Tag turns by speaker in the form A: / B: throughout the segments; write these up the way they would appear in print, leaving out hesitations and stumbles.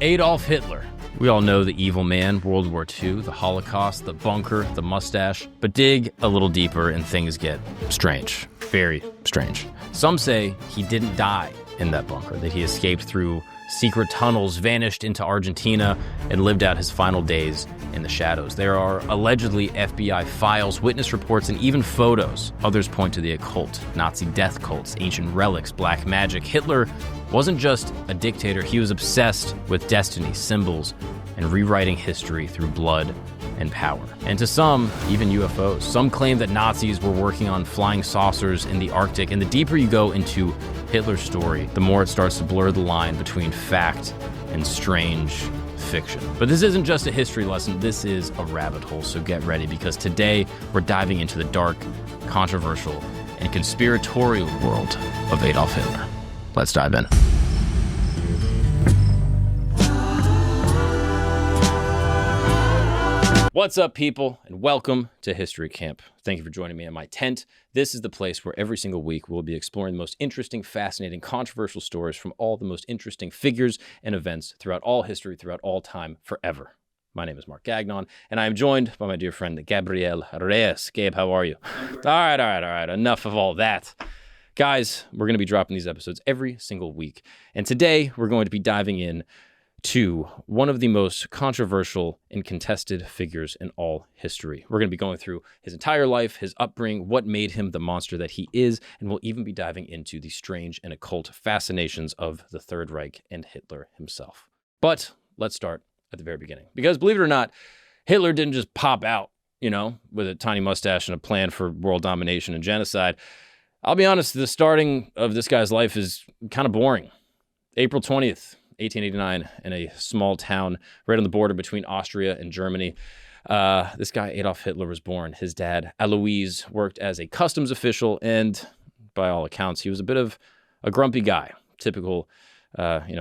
A: Adolf Hitler. We all know the evil man, World War II, the Holocaust, the bunker, the mustache. But dig a little deeper and things get strange. Very strange. Some say he didn't die in that bunker, that he escaped through secret tunnels, vanished into Argentina, and lived out his final days in the shadows. There are allegedly FBI files, witness reports, and even photos. Others point to the occult, Nazi death cults, ancient relics, black magic. Hitler wasn't just a dictator, he was obsessed with destiny, symbols, and rewriting history through blood and power. And to some, even UFOs. Some claim that Nazis were working on flying saucers in the Arctic, and the deeper you go into Hitler's story, the more it starts to blur the line between fact and strange fiction. But this isn't just a history lesson, this is a rabbit hole, so get ready, because today we're diving into the dark, controversial, and conspiratorial world of Adolf Hitler. Let's dive in. What's up, people, and welcome to History Camp. Thank you for joining me in my tent. This is the place where every single week we'll be exploring the most interesting, fascinating, controversial stories from all the most interesting figures and events throughout all history, throughout all time, forever. My name is Mark Gagnon, and I am joined by my dear friend, Gabriel Reyes. Gabe, how are you? All right. Enough of all that. Guys, we're going to be dropping these episodes every single week, and today we're going to be diving in to one of the most controversial and contested figures in all history. We're going to be going through his entire life, his upbringing, what made him the monster that he is, and we'll even be diving into the strange and occult fascinations of the Third Reich and Hitler himself. But let's start at the very beginning, because believe it or not, Hitler didn't just pop out, with a tiny mustache and a plan for world domination and genocide. I'll be honest, the starting of this guy's life is kind of boring. April 20th, 1889, in a small town right on the border between Austria and Germany. This guy, Adolf Hitler, was born. His dad, Alois, worked as a customs official, and by all accounts, he was a bit of a grumpy guy. Typical,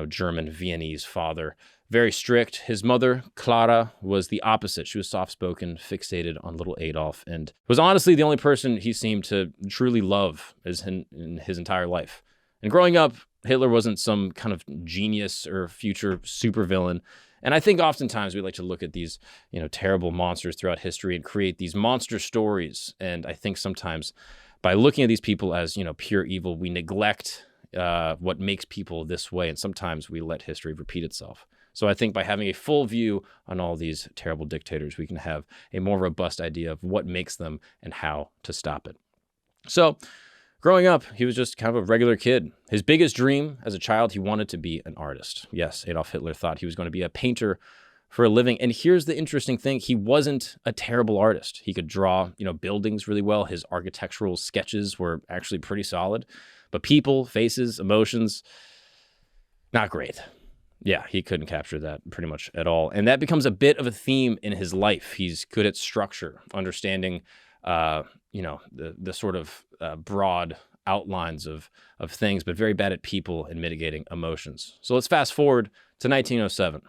A: German Viennese father. Very strict. His mother, Clara, was the opposite. She was soft-spoken, fixated on little Adolf, and was honestly the only person he seemed to truly love in his entire life. And growing up, Hitler wasn't some kind of genius or future supervillain. And I think oftentimes we like to look at these, terrible monsters throughout history and create these monster stories. And I think sometimes by looking at these people as, pure evil, we neglect what makes people this way. And sometimes we let history repeat itself. So I think by having a full view on all these terrible dictators, we can have a more robust idea of what makes them and how to stop it. So growing up, he was just kind of a regular kid. His biggest dream as a child, he wanted to be an artist. Yes, Adolf Hitler thought he was going to be a painter for a living. And here's the interesting thing. He wasn't a terrible artist. He could draw, buildings really well. His architectural sketches were actually pretty solid. But people, faces, emotions, not great. Yeah, he couldn't capture that pretty much at all. And that becomes a bit of a theme in his life. He's good at structure, understanding, the sort of broad outlines of things, but very bad at people and mitigating emotions. So let's fast forward to 1907.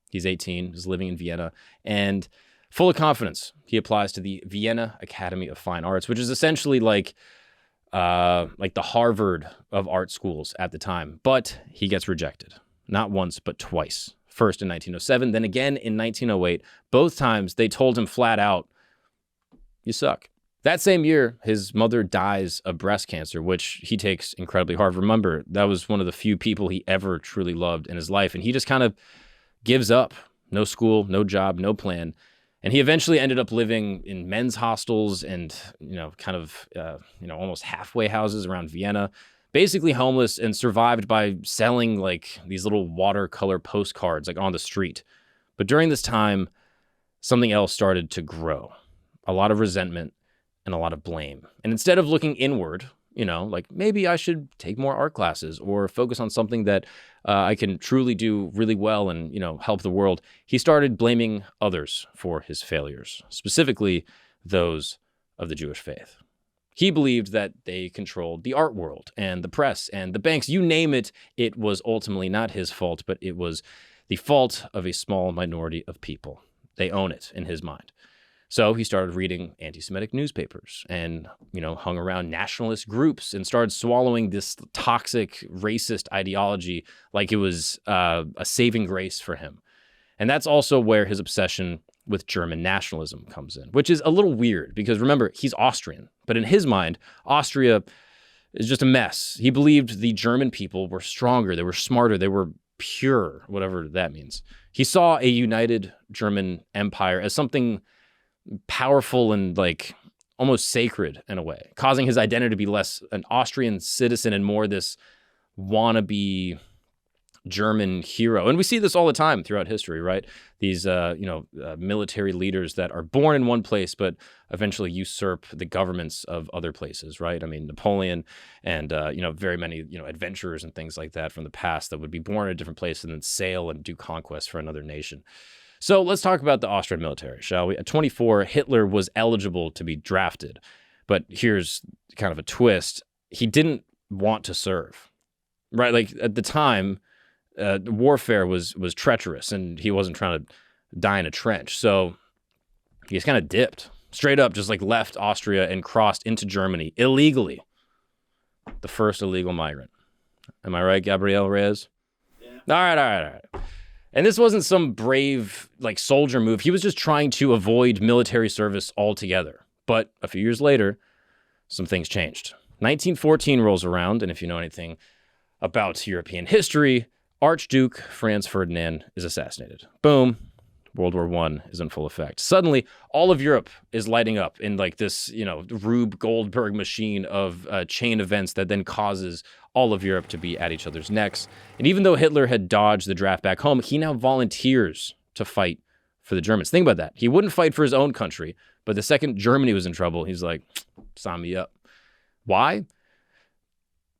A: He's 18, he's living in Vienna, and full of confidence, he applies to the Vienna Academy of Fine Arts, which is essentially like the Harvard of art schools at the time. But he gets rejected. Not once, but twice. First in 1907, then again in 1908. Both times they told him flat out, you suck. That same year, his mother dies of breast cancer, which he takes incredibly hard. Remember, that was one of the few people he ever truly loved in his life. And he just kind of gives up. No school, no job, no plan. And he eventually ended up living in men's hostels and, almost halfway houses around Vienna. Basically homeless, and survived by selling these little watercolor postcards on the street. But during this time, something else started to grow. A lot of resentment and a lot of blame. And instead of looking inward, maybe I should take more art classes or focus on something that I can truly do really well and, help the world, he started blaming others for his failures, specifically those of the Jewish faith. He believed that they controlled the art world and the press and the banks, you name it. It was ultimately not his fault, but it was the fault of a small minority of people. They own it in his mind. So he started reading anti-Semitic newspapers and, hung around nationalist groups and started swallowing this toxic racist ideology like it was a saving grace for him. And that's also where his obsession with German nationalism comes in, which is a little weird because remember, he's Austrian, but in his mind, Austria is just a mess. He believed the German people were stronger, they were smarter, they were pure, whatever that means. He saw a united German empire as something powerful and like almost sacred in a way, causing his identity to be less an Austrian citizen and more this wannabe German hero. And we see this all the time throughout history, right? These, military leaders that are born in one place, but eventually usurp the governments of other places, right? I mean, Napoleon and, very many, adventurers and things like that from the past that would be born in a different place and then sail and do conquest for another nation. So let's talk about the Austrian military, shall we? At 24, Hitler was eligible to be drafted, but here's kind of a twist. He didn't want to serve, right? Like at the time, warfare was treacherous and he wasn't trying to die in a trench. So he just kind of dipped straight up, just like left Austria and crossed into Germany illegally. The first illegal migrant. Am I right, Gabriel Reyes? Yeah. All right. And this wasn't some brave like soldier move. He was just trying to avoid military service altogether. But a few years later, some things changed. 1914 rolls around, and if you know anything about European history, Archduke Franz Ferdinand is assassinated. Boom. World War I is in full effect. Suddenly, all of Europe is lighting up in like this, Rube Goldberg machine of chain events that then causes all of Europe to be at each other's necks. And even though Hitler had dodged the draft back home, he now volunteers to fight for the Germans. Think about that. He wouldn't fight for his own country, but the second Germany was in trouble, he's like, sign me up. Why?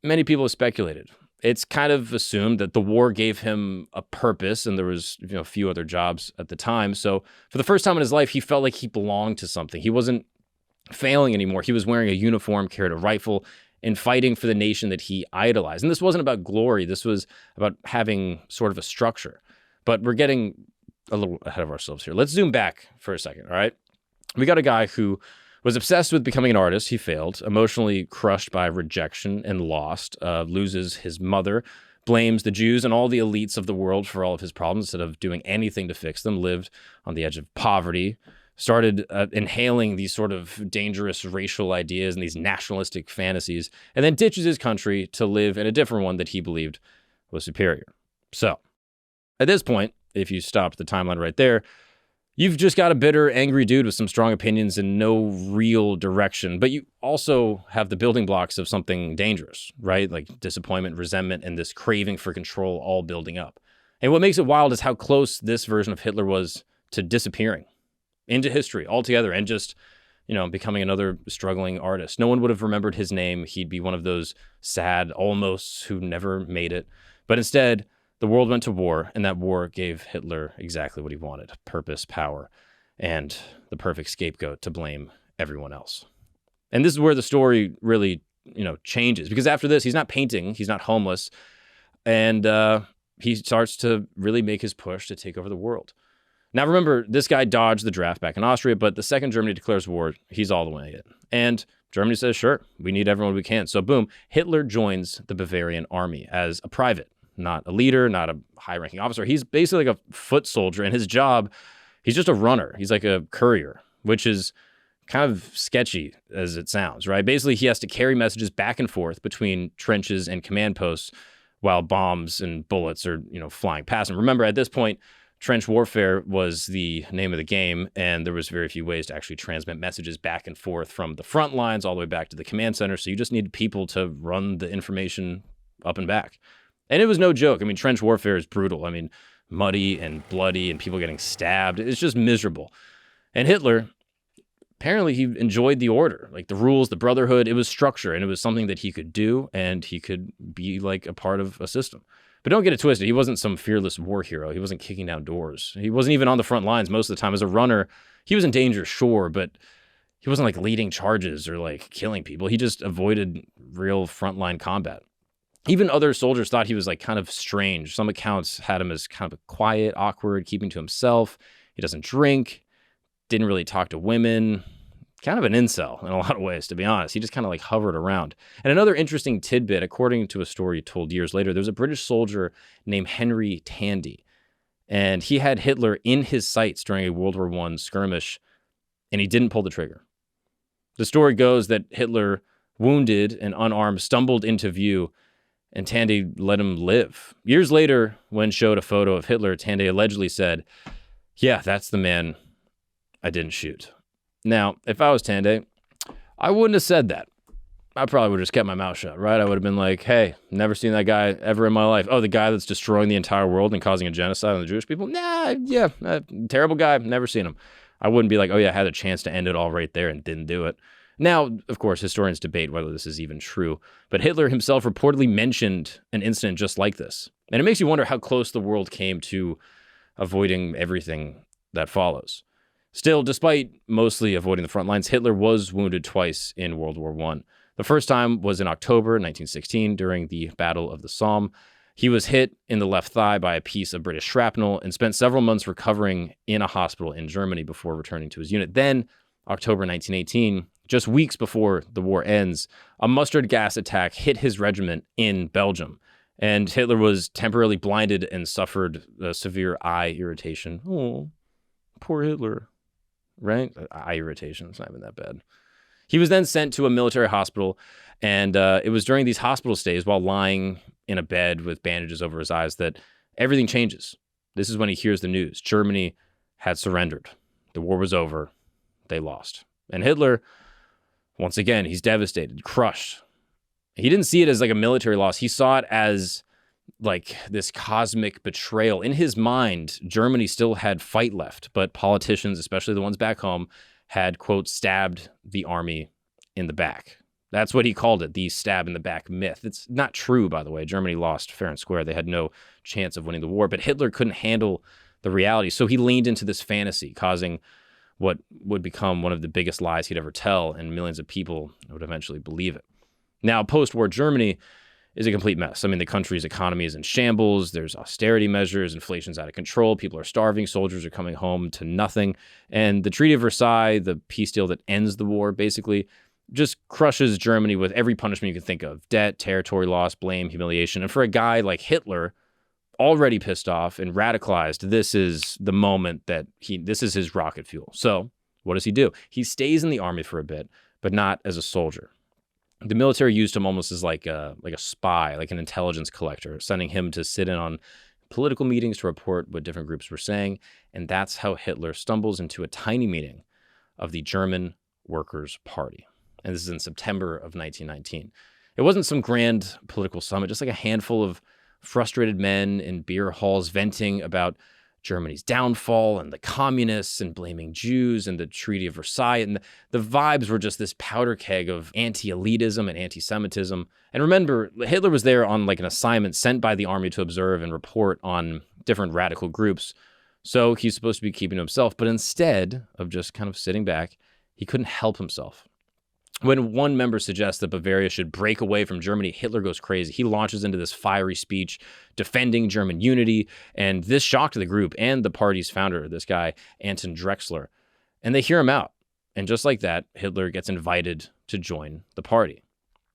A: Many people have speculated. It's kind of assumed that the war gave him a purpose, and there was a few other jobs at the time. So for the first time in his life, he felt like he belonged to something. He wasn't failing anymore. He was wearing a uniform, carried a rifle, and fighting for the nation that he idolized. And this wasn't about glory. This was about having sort of a structure. But we're getting a little ahead of ourselves here. Let's zoom back for a second, all right? We got a guy who was obsessed with becoming an artist. He failed, emotionally crushed by rejection and lost, loses his mother, blames the Jews and all the elites of the world for all of his problems instead of doing anything to fix them, lived on the edge of poverty, started inhaling these sort of dangerous racial ideas and these nationalistic fantasies, and then ditches his country to live in a different one that he believed was superior. So, at this point, if you stopped the timeline right there, you've just got a bitter, angry dude with some strong opinions and no real direction. But you also have the building blocks of something dangerous, right? Like disappointment, resentment, and this craving for control all building up. And what makes it wild is how close this version of Hitler was to disappearing into history altogether and just, becoming another struggling artist. No one would have remembered his name. He'd be one of those sad almosts who never made it. But instead, the world went to war, and that war gave Hitler exactly what he wanted: purpose, power, and the perfect scapegoat to blame everyone else. And this is where the story really, changes. Because after this, he's not painting, he's not homeless, and he starts to really make his push to take over the world. Now, remember, this guy dodged the draft back in Austria, but the second Germany declares war, he's all the way in. And Germany says, sure, we need everyone we can. So boom, Hitler joins the Bavarian army as a private. Not a leader, not a high-ranking officer. He's basically like a foot soldier, and his job, he's just a runner. He's like a courier, which is kind of sketchy as it sounds, right? Basically, he has to carry messages back and forth between trenches and command posts while bombs and bullets are, flying past him. Remember, at this point, trench warfare was the name of the game, and there was very few ways to actually transmit messages back and forth from the front lines all the way back to the command center, so you just needed people to run the information up and back. And it was no joke. I mean, trench warfare is brutal. I mean, muddy and bloody and people getting stabbed. It's just miserable. And Hitler, apparently he enjoyed the order, like the rules, the brotherhood. It was structure, and it was something that he could do, and he could be like a part of a system. But don't get it twisted. He wasn't some fearless war hero. He wasn't kicking down doors. He wasn't even on the front lines most of the time. As a runner, he was in danger, sure, but he wasn't like leading charges or like killing people. He just avoided real frontline combat. Even other soldiers thought he was like kind of strange. Some accounts had him as kind of quiet, awkward, keeping to himself. He doesn't drink. didn't really talk to women. Kind of an incel in a lot of ways, to be honest. He just kind of like hovered around. And another interesting tidbit, according to a story told years later, there was a British soldier named Henry Tandy. And he had Hitler in his sights during a World War I skirmish, and he didn't pull the trigger. The story goes that Hitler, wounded and unarmed, stumbled into view, and Tandy let him live. Years later, when showed a photo of Hitler, Tandy allegedly said, "Yeah, that's the man I didn't shoot." Now, if I was Tandy, I wouldn't have said that. I probably would have just kept my mouth shut, right? I would have been like, hey, never seen that guy ever in my life. Oh, the guy that's destroying the entire world and causing a genocide on the Jewish people? Terrible guy, never seen him. I wouldn't be like, oh yeah, I had a chance to end it all right there and didn't do it. Now, of course, historians debate whether this is even true, but Hitler himself reportedly mentioned an incident just like this. And it makes you wonder how close the world came to avoiding everything that follows. Still, despite mostly avoiding the front lines, Hitler was wounded twice in World War I. The first time was in October 1916 during the Battle of the Somme. He was hit in the left thigh by a piece of British shrapnel and spent several months recovering in a hospital in Germany before returning to his unit. Then, October 1918, just weeks before the war ends, a mustard gas attack hit his regiment in Belgium. And Hitler was temporarily blinded and suffered severe eye irritation. Oh, poor Hitler. Right? Eye irritation. It's not even that bad. He was then sent to a military hospital, and it was during these hospital stays while lying in a bed with bandages over his eyes that everything changes. This is when he hears the news. Germany had surrendered. The war was over. They lost. And Hitler, once again, he's devastated, crushed. He didn't see it as like a military loss. He saw it as like this cosmic betrayal. In his mind, Germany still had fight left, but politicians, especially the ones back home, had, quote, stabbed the army in the back. That's what he called it, the stab in the back myth. It's not true, by the way. Germany lost fair and square. They had no chance of winning the war, but Hitler couldn't handle the reality. So he leaned into this fantasy, causing what would become one of the biggest lies he'd ever tell, and millions of people would eventually believe it. Now, post-war Germany is a complete mess. I mean, the country's economy is in shambles. There's austerity measures. Inflation's out of control. People are starving. Soldiers are coming home to nothing. And the Treaty of Versailles, the peace deal that ends the war, basically just crushes Germany with every punishment you can think of. Debt, territory loss, blame, humiliation. And for a guy like Hitler, already pissed off and radicalized, this is the moment that this is his rocket fuel. So what does he do? He stays in the army for a bit, but not as a soldier. The military used him almost as like a spy, like an intelligence collector, sending him to sit in on political meetings to report what different groups were saying. And that's how Hitler stumbles into a tiny meeting of the German Workers' Party. And this is in September of 1919. It wasn't some grand political summit, just like a handful of frustrated men in beer halls venting about Germany's downfall and the communists and blaming Jews and the Treaty of Versailles. And the vibes were just this powder keg of anti-elitism and anti-Semitism. And remember, Hitler was there on like an assignment sent by the army to observe and report on different radical groups. So he's supposed to be keeping to himself. But instead of just kind of sitting back, he couldn't help himself. When one member suggests that Bavaria should break away from Germany, Hitler goes crazy. He launches into this fiery speech defending German unity, and this shocked the group and the party's founder, this guy, Anton Drexler. And they hear him out. And just like that, Hitler gets invited to join the party.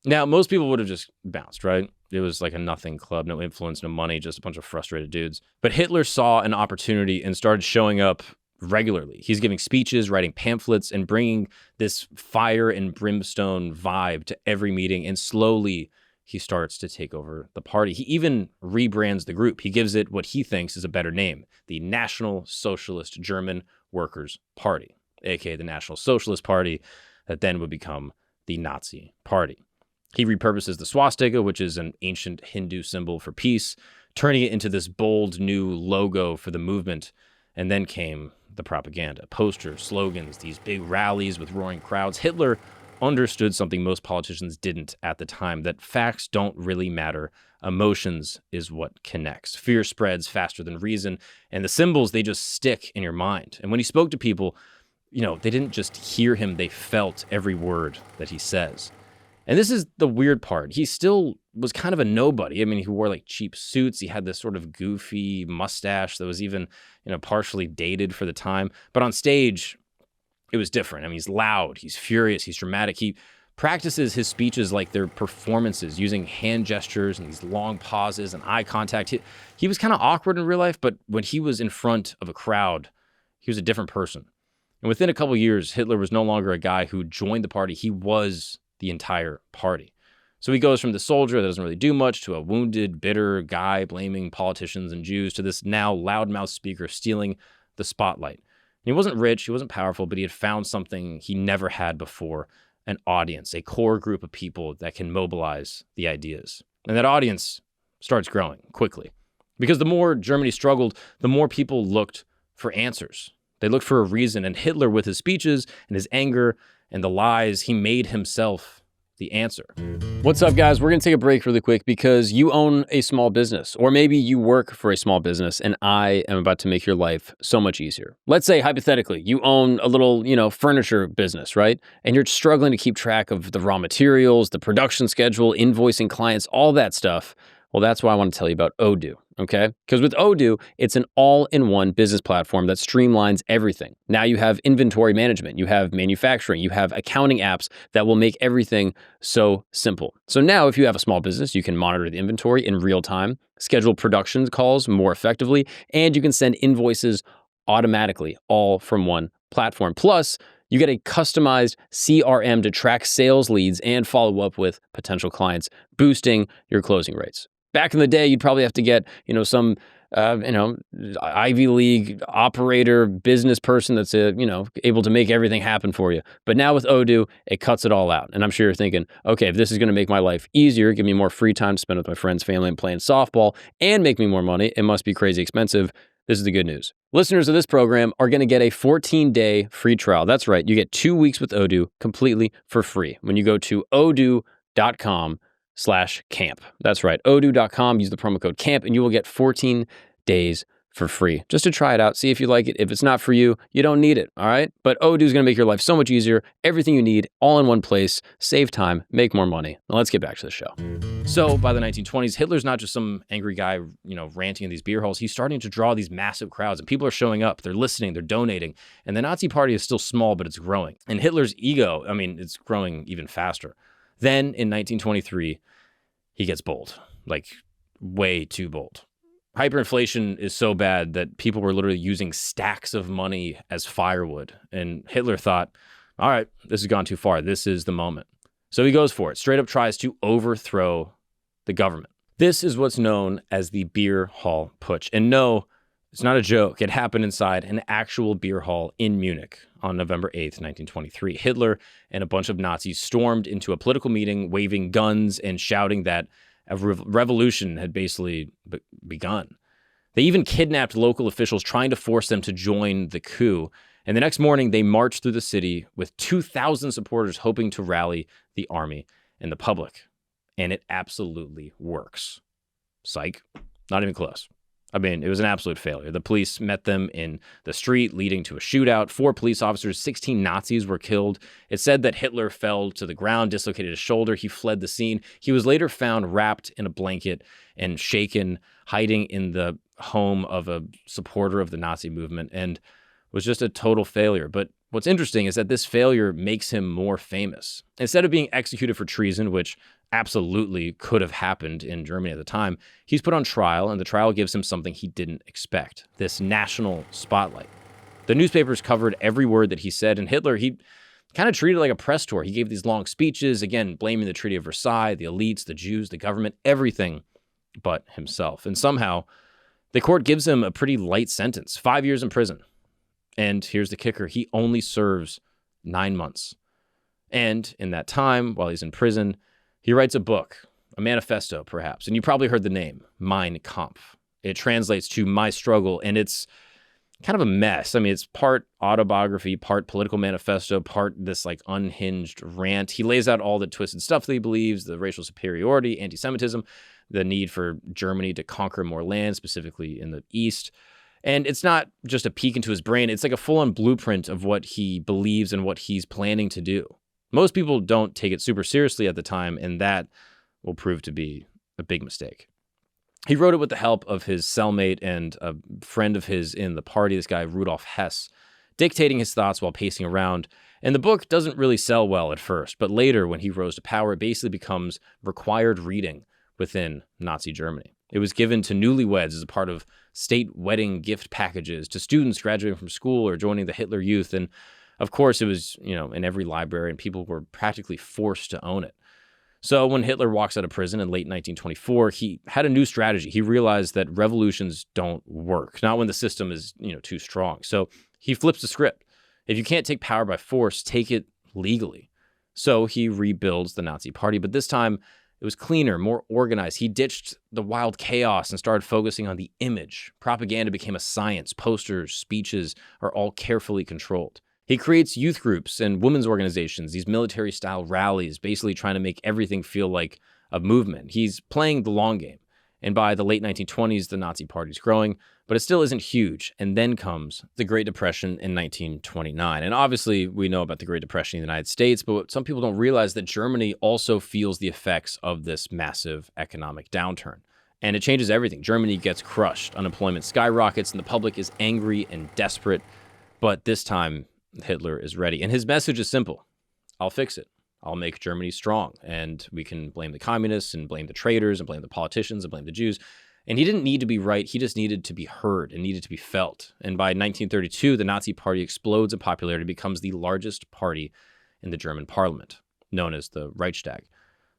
A: Now, most people would have just bounced, right? It was like a nothing club, no influence, no money, just a bunch of frustrated dudes. But Hitler saw an opportunity and started showing up regularly. He's giving speeches, writing pamphlets, and bringing this fire and brimstone vibe to every meeting. And slowly, he starts to take over the party. He even rebrands the group. He gives it what he thinks is a better name, the National Socialist German Workers' Party, aka the National Socialist Party, that then would become the Nazi Party. He repurposes the swastika, which is an ancient Hindu symbol for peace, turning it into this bold new logo for the movement. And then came the propaganda, posters, slogans, these big rallies with roaring crowds. Hitler understood something most politicians didn't at the time, that facts don't really matter. Emotions is what connects. Fear spreads faster than reason, and the symbols, they just stick in your mind. And when he spoke to people, they didn't just hear him, they felt every word that he says. And this is the weird part. He still was kind of a nobody. I mean, he wore like cheap suits. He had this sort of goofy mustache that was even, partially dated for the time. But on stage, it was different. I mean, he's loud, he's furious, he's dramatic. He practices his speeches like they're performances, using hand gestures and these long pauses and eye contact. He was kind of awkward in real life, but when he was in front of a crowd, he was a different person. And within a couple years, Hitler was no longer a guy who joined the party. He was the entire party. So he goes from the soldier that doesn't really do much to a wounded, bitter guy blaming politicians and Jews to this now loudmouth speaker stealing the spotlight. And he wasn't rich, he wasn't powerful, but he had found something he never had before, an audience, a core group of people that can mobilize the ideas. And that audience starts growing quickly. Because the more Germany struggled, the more people looked for answers. They looked for a reason, and Hitler, with his speeches and his anger and the lies, he made himself the answer. What's up, guys? We're going to take a break really quick because you own a small business, or maybe you work for a small business, and I am about to make your life so much easier. Let's say, hypothetically, you own a little, furniture business, right? And you're struggling to keep track of the raw materials, the production schedule, invoicing clients, all that stuff. Well, that's why I want to tell you about Odoo, okay? Because with Odoo, it's an all-in-one business platform that streamlines everything. Now you have inventory management, you have manufacturing, you have accounting apps that will make everything so simple. So now if you have a small business, you can monitor the inventory in real time, schedule production calls more effectively, and you can send invoices automatically, all from one platform. Plus, you get a customized CRM to track sales leads and follow up with potential clients, boosting your closing rates. Back in the day, you'd probably have to get, some, Ivy League operator, business person that's, able to make everything happen for you. But now with Odoo, it cuts it all out. And I'm sure you're thinking, okay, if this is going to make my life easier, give me more free time to spend with my friends, family, and playing softball, and make me more money, it must be crazy expensive. This is the good news. Listeners of this program are going to get a 14-day free trial. That's right. You get 2 weeks with Odoo completely for free when you go to odoo.com/camp. That's right. Odoo.com. Use the promo code CAMP and you will get 14 days for free just to try it out. See if you like it. If it's not for you, you don't need it. All right. But Odoo is going to make your life so much easier. Everything you need all in one place. Save time, make more money. Now let's get back to the show. So by the 1920s, Hitler's not just some angry guy, ranting in these beer halls. He's starting to draw these massive crowds and people are showing up. They're listening, they're donating. And the Nazi party is still small, but it's growing. And Hitler's ego, it's growing even faster. Then in 1923, he gets bold, like way too bold. Hyperinflation is so bad that people were literally using stacks of money as firewood. And Hitler thought, all right, this has gone too far. This is the moment. So he goes for it, straight up tries to overthrow the government. This is what's known as the beer hall putsch. And no, it's not a joke. It happened inside an actual beer hall in Munich on November 8th, 1923. Hitler and a bunch of Nazis stormed into a political meeting, waving guns and shouting that a revolution had basically begun. They even kidnapped local officials, trying to force them to join the coup. And the next morning, they marched through the city with 2,000 supporters, hoping to rally the army and the public. And it absolutely works. Psych. Not even close. It was an absolute failure. The police met them in the street, leading to a shootout. 4 police officers, 16 Nazis were killed. It said that Hitler fell to the ground, dislocated his shoulder. He fled the scene. He was later found wrapped in a blanket and shaken, hiding in the home of a supporter of the Nazi movement, and was just a total failure. But what's interesting is that this failure makes him more famous. Instead of being executed for treason, which absolutely could have happened in Germany at the time, he's put on trial, and the trial gives him something he didn't expect, this national spotlight. The newspapers covered every word that he said, and Hitler, he kind of treated it like a press tour. He gave these long speeches, again, blaming the Treaty of Versailles, the elites, the Jews, the government, everything but himself. And somehow, the court gives him a pretty light sentence, 5 years in prison. And here's the kicker, he only serves 9 months. And in that time, while he's in prison, he writes a book, a manifesto, perhaps. And you probably heard the name, Mein Kampf. It translates to My Struggle, and it's kind of a mess. It's part autobiography, part political manifesto, part this unhinged rant. He lays out all the twisted stuff that he believes, the racial superiority, anti-Semitism, the need for Germany to conquer more land, specifically in the East. And it's not just a peek into his brain. It's like a full-on blueprint of what he believes and what he's planning to do. Most people don't take it super seriously at the time, and that will prove to be a big mistake. He wrote it with the help of his cellmate and a friend of his in the party, this guy, Rudolf Hess. dictating his thoughts while pacing around. And the book doesn't really sell well at first, but later, when he rose to power, it basically becomes required reading within Nazi Germany. It was given to newlyweds as a part of state wedding gift packages, to students graduating from school or joining the Hitler Youth. And of course, it was, in every library, and people were practically forced to own it. So when Hitler walks out of prison in late 1924, he had a new strategy. He realized that revolutions don't work, not when the system is, too strong. So he flips the script. If you can't take power by force, take it legally. So he rebuilds the Nazi Party, but this time it was cleaner, more organized. He ditched the wild chaos and started focusing on the image. Propaganda became a science. Posters, speeches are all carefully controlled. He creates youth groups and women's organizations, these military-style rallies, basically trying to make everything feel like a movement. He's playing the long game. And by the late 1920s, the Nazi Party's growing, but it still isn't huge. And then comes the Great Depression in 1929. And obviously, we know about the Great Depression in the United States, but some people don't realize that Germany also feels the effects of this massive economic downturn. And it changes everything. Germany gets crushed. Unemployment skyrockets, and the public is angry and desperate. But this time, Hitler is ready. And his message is simple. I'll fix it. I'll make Germany strong. And we can blame the communists and blame the traitors and blame the politicians and blame the Jews. And he didn't need to be right. He just needed to be heard and needed to be felt. And by 1932, the Nazi Party explodes in popularity, becomes the largest party in the German parliament, known as the Reichstag.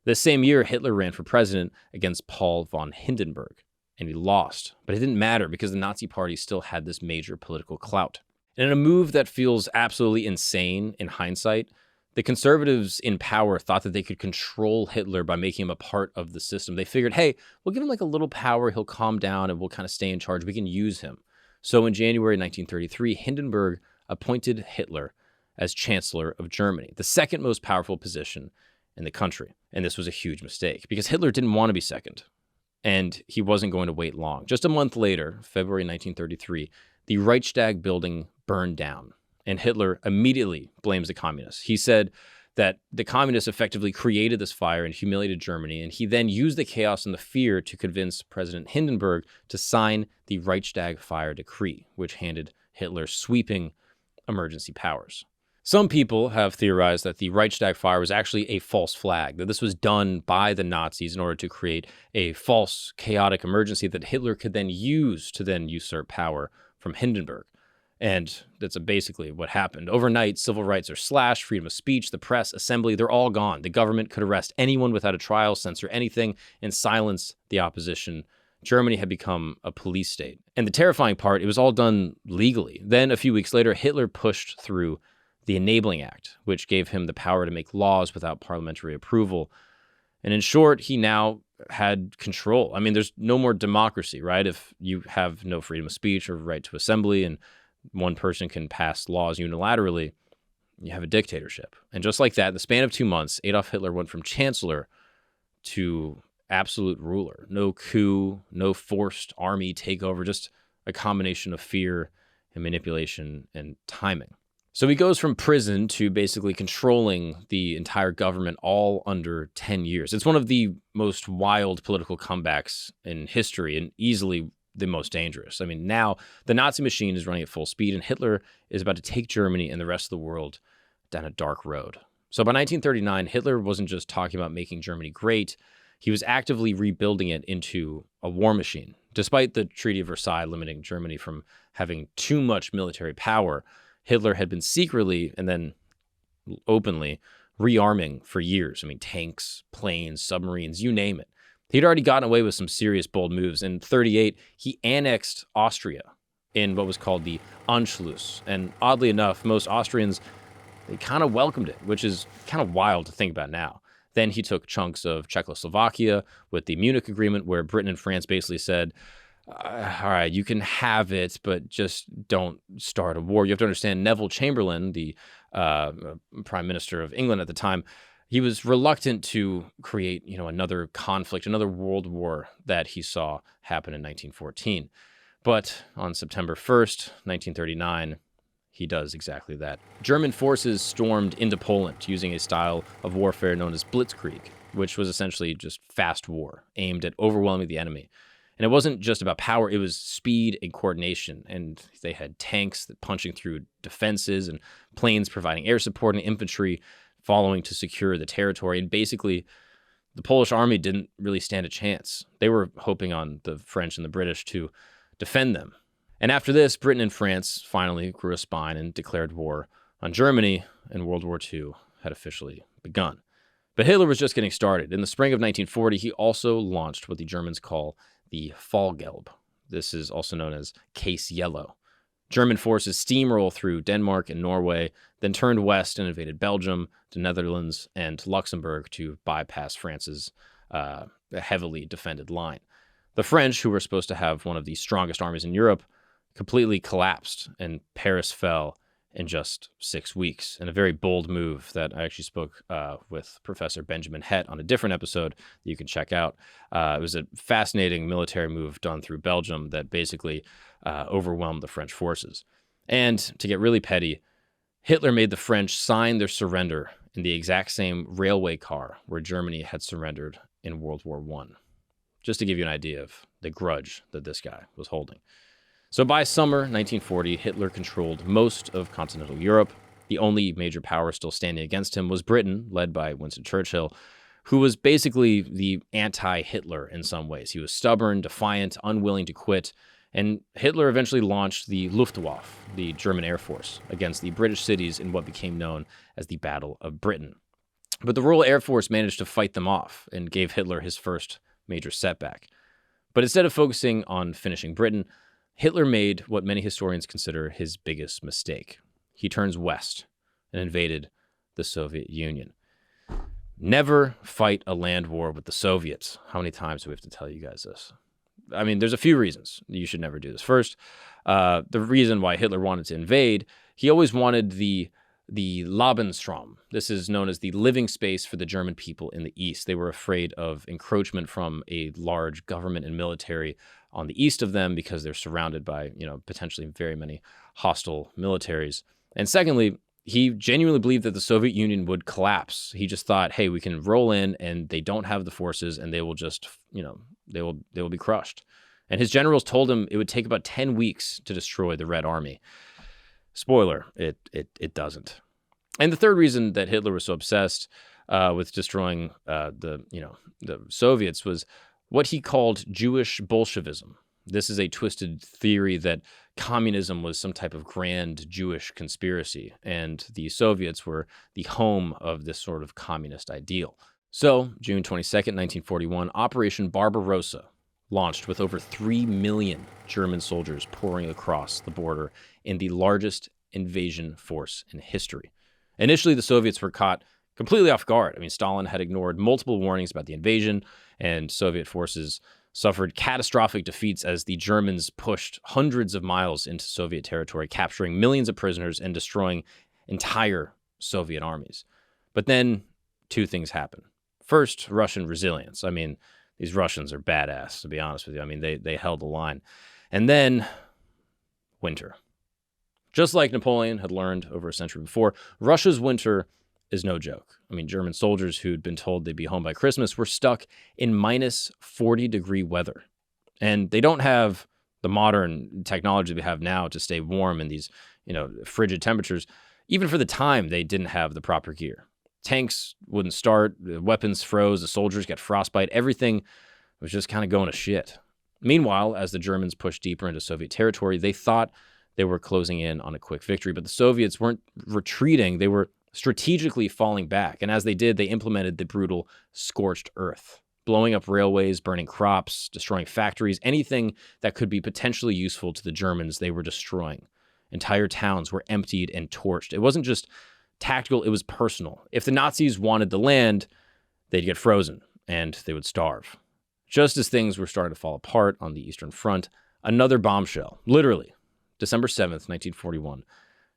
A: This same year, Hitler ran for president against Paul von Hindenburg, and he lost. But it didn't matter because the Nazi Party still had this major political clout. And in a move that feels absolutely insane in hindsight, the conservatives in power thought that they could control Hitler by making him a part of the system. They figured, hey, we'll give him like a little power, he'll calm down, and we'll kind of stay in charge. We can use him. So in January 1933, Hindenburg appointed Hitler as Chancellor of Germany, the second most powerful position in the country. And this was a huge mistake because Hitler didn't want to be second, and he wasn't going to wait long. Just a month later, February 1933, the Reichstag building burned down. And Hitler immediately blames the communists. He said that the communists effectively created this fire and humiliated Germany, and he then used the chaos and the fear to convince President Hindenburg to sign the Reichstag fire decree, which handed Hitler sweeping emergency powers. Some people have theorized that the Reichstag fire was actually a false flag, that this was done by the Nazis in order to create a false, chaotic emergency that Hitler could then use to then usurp power from Hindenburg. And that's basically what happened. Overnight, civil rights are slashed, freedom of speech, the press, assembly, they're all gone. The government could arrest anyone without a trial, censor anything, and silence the opposition. Germany had become a police state. And the terrifying part, it was all done legally. Then, a few weeks later, Hitler pushed through the Enabling Act, which gave him the power to make laws without parliamentary approval. And in short, he now had control. I mean, there's no more democracy, right? If you have no freedom of speech or right to assembly and one person can pass laws unilaterally, you have a dictatorship. And just like that, in the span of 2 months, Adolf Hitler went from chancellor to absolute ruler. No coup, no forced army takeover, just a combination of fear and manipulation and timing. So he goes from prison to basically controlling the entire government all under 10 years. It's one of the most wild political comebacks in history and easily the most dangerous. I mean, now the Nazi machine is running at full speed, and Hitler is about to take Germany and the rest of the world down a dark road. So by 1939, Hitler wasn't just talking about making Germany great. He was actively rebuilding it into a war machine. Despite the Treaty of Versailles limiting Germany from having too much military power, Hitler had been secretly and then openly rearming for years. I mean, tanks, planes, submarines, you name it. He'd already gotten away with some serious bold moves. In 1938, he annexed Austria in what was called the Anschluss. And oddly enough, most Austrians, they kind of welcomed it, which is kind of wild to think about now. Then he took chunks of Czechoslovakia with the Munich Agreement, where Britain and France basically said, all right, you can have it, but just don't start a war. You have to understand Neville Chamberlain, the Prime Minister of England at the time, he was reluctant to create, another conflict, another world war that he saw happen in 1914. But on September 1st, 1939, he does exactly that. German forces stormed into Poland using a style of warfare known as blitzkrieg, which was essentially just fast war aimed at overwhelming the enemy. And it wasn't just about power, it was speed and coordination. And they had tanks that punching through defenses and planes providing air support and infantry following to secure the territory. And basically, the Polish army didn't really stand a chance. They were hoping on the French and the British to defend them. And after this, Britain and France finally grew a spine and declared war on Germany, and World War II had officially begun. But Hitler was just getting started. In the spring of 1940, he also launched what the Germans call the Fallgelb. This is also known as Case Yellow. German forces steamroll through Denmark and Norway, then turned west and invaded Belgium, the Netherlands, and Luxembourg to bypass France's heavily defended line. The French, who were supposed to have one of the strongest armies in Europe, completely collapsed, and Paris fell in just 6 weeks, in a very bold move that I actually spoke with Professor Benjamin Hett on a different episode that you can check out. It was a fascinating military move done through Belgium that basically overwhelmed the French forces. And to get really petty, Hitler made the French sign their surrender in the exact same railway car where Germany had surrendered in World War I. Just to give you an idea of the grudge that this guy was holding. So by summer 1940, Hitler controlled most of continental Europe. The only major power still standing against him was Britain, led by Winston Churchill, who was basically the anti-Hitler in some ways. He was stubborn, defiant, unwilling to quit, and Hitler eventually launched the Luftwaffe, the German Air Force, against the British cities in what became known as the Battle of Britain. But the Royal Air Force managed to fight them off and gave Hitler his first major setback. But instead of focusing on finishing Britain, Hitler made what many historians consider his biggest mistake. He turns west and invaded the Soviet Union. Never fight a land war with the Soviets. How many times do we have to tell you guys this? I mean, there's a few reasons you should never do this. First, the reason why Hitler wanted to invade, he always wanted the Lebensraum. This is known as the living space for the German people in the East. They were afraid of encroachment from a large government and military on the east of them because they're surrounded by, potentially very many hostile militaries. And secondly, he genuinely believed that the Soviet Union would collapse. He just thought, hey, we can roll in and they don't have the forces and they will just, they will be crushed. And his generals told him it would take about 10 weeks to destroy the Red Army. Spoiler, it doesn't. And the third reason that Hitler was so obsessed with destroying the Soviets was what he called Jewish Bolshevism. This is a twisted theory that communism was some type of grand Jewish conspiracy, and the Soviets were the home of this sort of communist ideal. So, June 22nd, 1941, Operation Barbarossa launched with over 3 million German soldiers pouring across the border in the largest invasion force in history. Initially, the Soviets were caught completely off guard. I mean, Stalin had ignored multiple warnings about the invasion, and Soviet forces suffered catastrophic defeats as the Germans pushed hundreds of miles into Soviet territory, capturing millions of prisoners and destroying entire Soviet armies. But then two things happened. First, Russian resilience. I mean, these Russians are badass, to be honest with you. I mean, they held the line. And then winter. Just like Napoleon had learned over a century before, Russia's winter is no joke. I mean, German soldiers who'd been told they'd be home by Christmas were stuck in minus 40-degree weather. And they don't have the modern technology we have now to stay warm in these, frigid temperatures. Even for the time, they didn't have the proper gear. Tanks wouldn't start, the weapons froze, the soldiers got frostbite, everything was just kind of going to shit. Meanwhile, as the Germans pushed deeper into Soviet territory, they thought they were closing in on a quick victory, but the Soviets weren't retreating, they were strategically falling back. And as they did, they implemented the brutal scorched earth, blowing up railways, burning crops, destroying factories, anything that could be potentially useful to the Germans, they were destroying. Entire towns were emptied and torched. It wasn't just tactical, it was personal. If the Nazis wanted the land, they'd get frozen and they would starve. Just as things were starting to fall apart on the Eastern Front, another bombshell, literally, December 7th, 1941,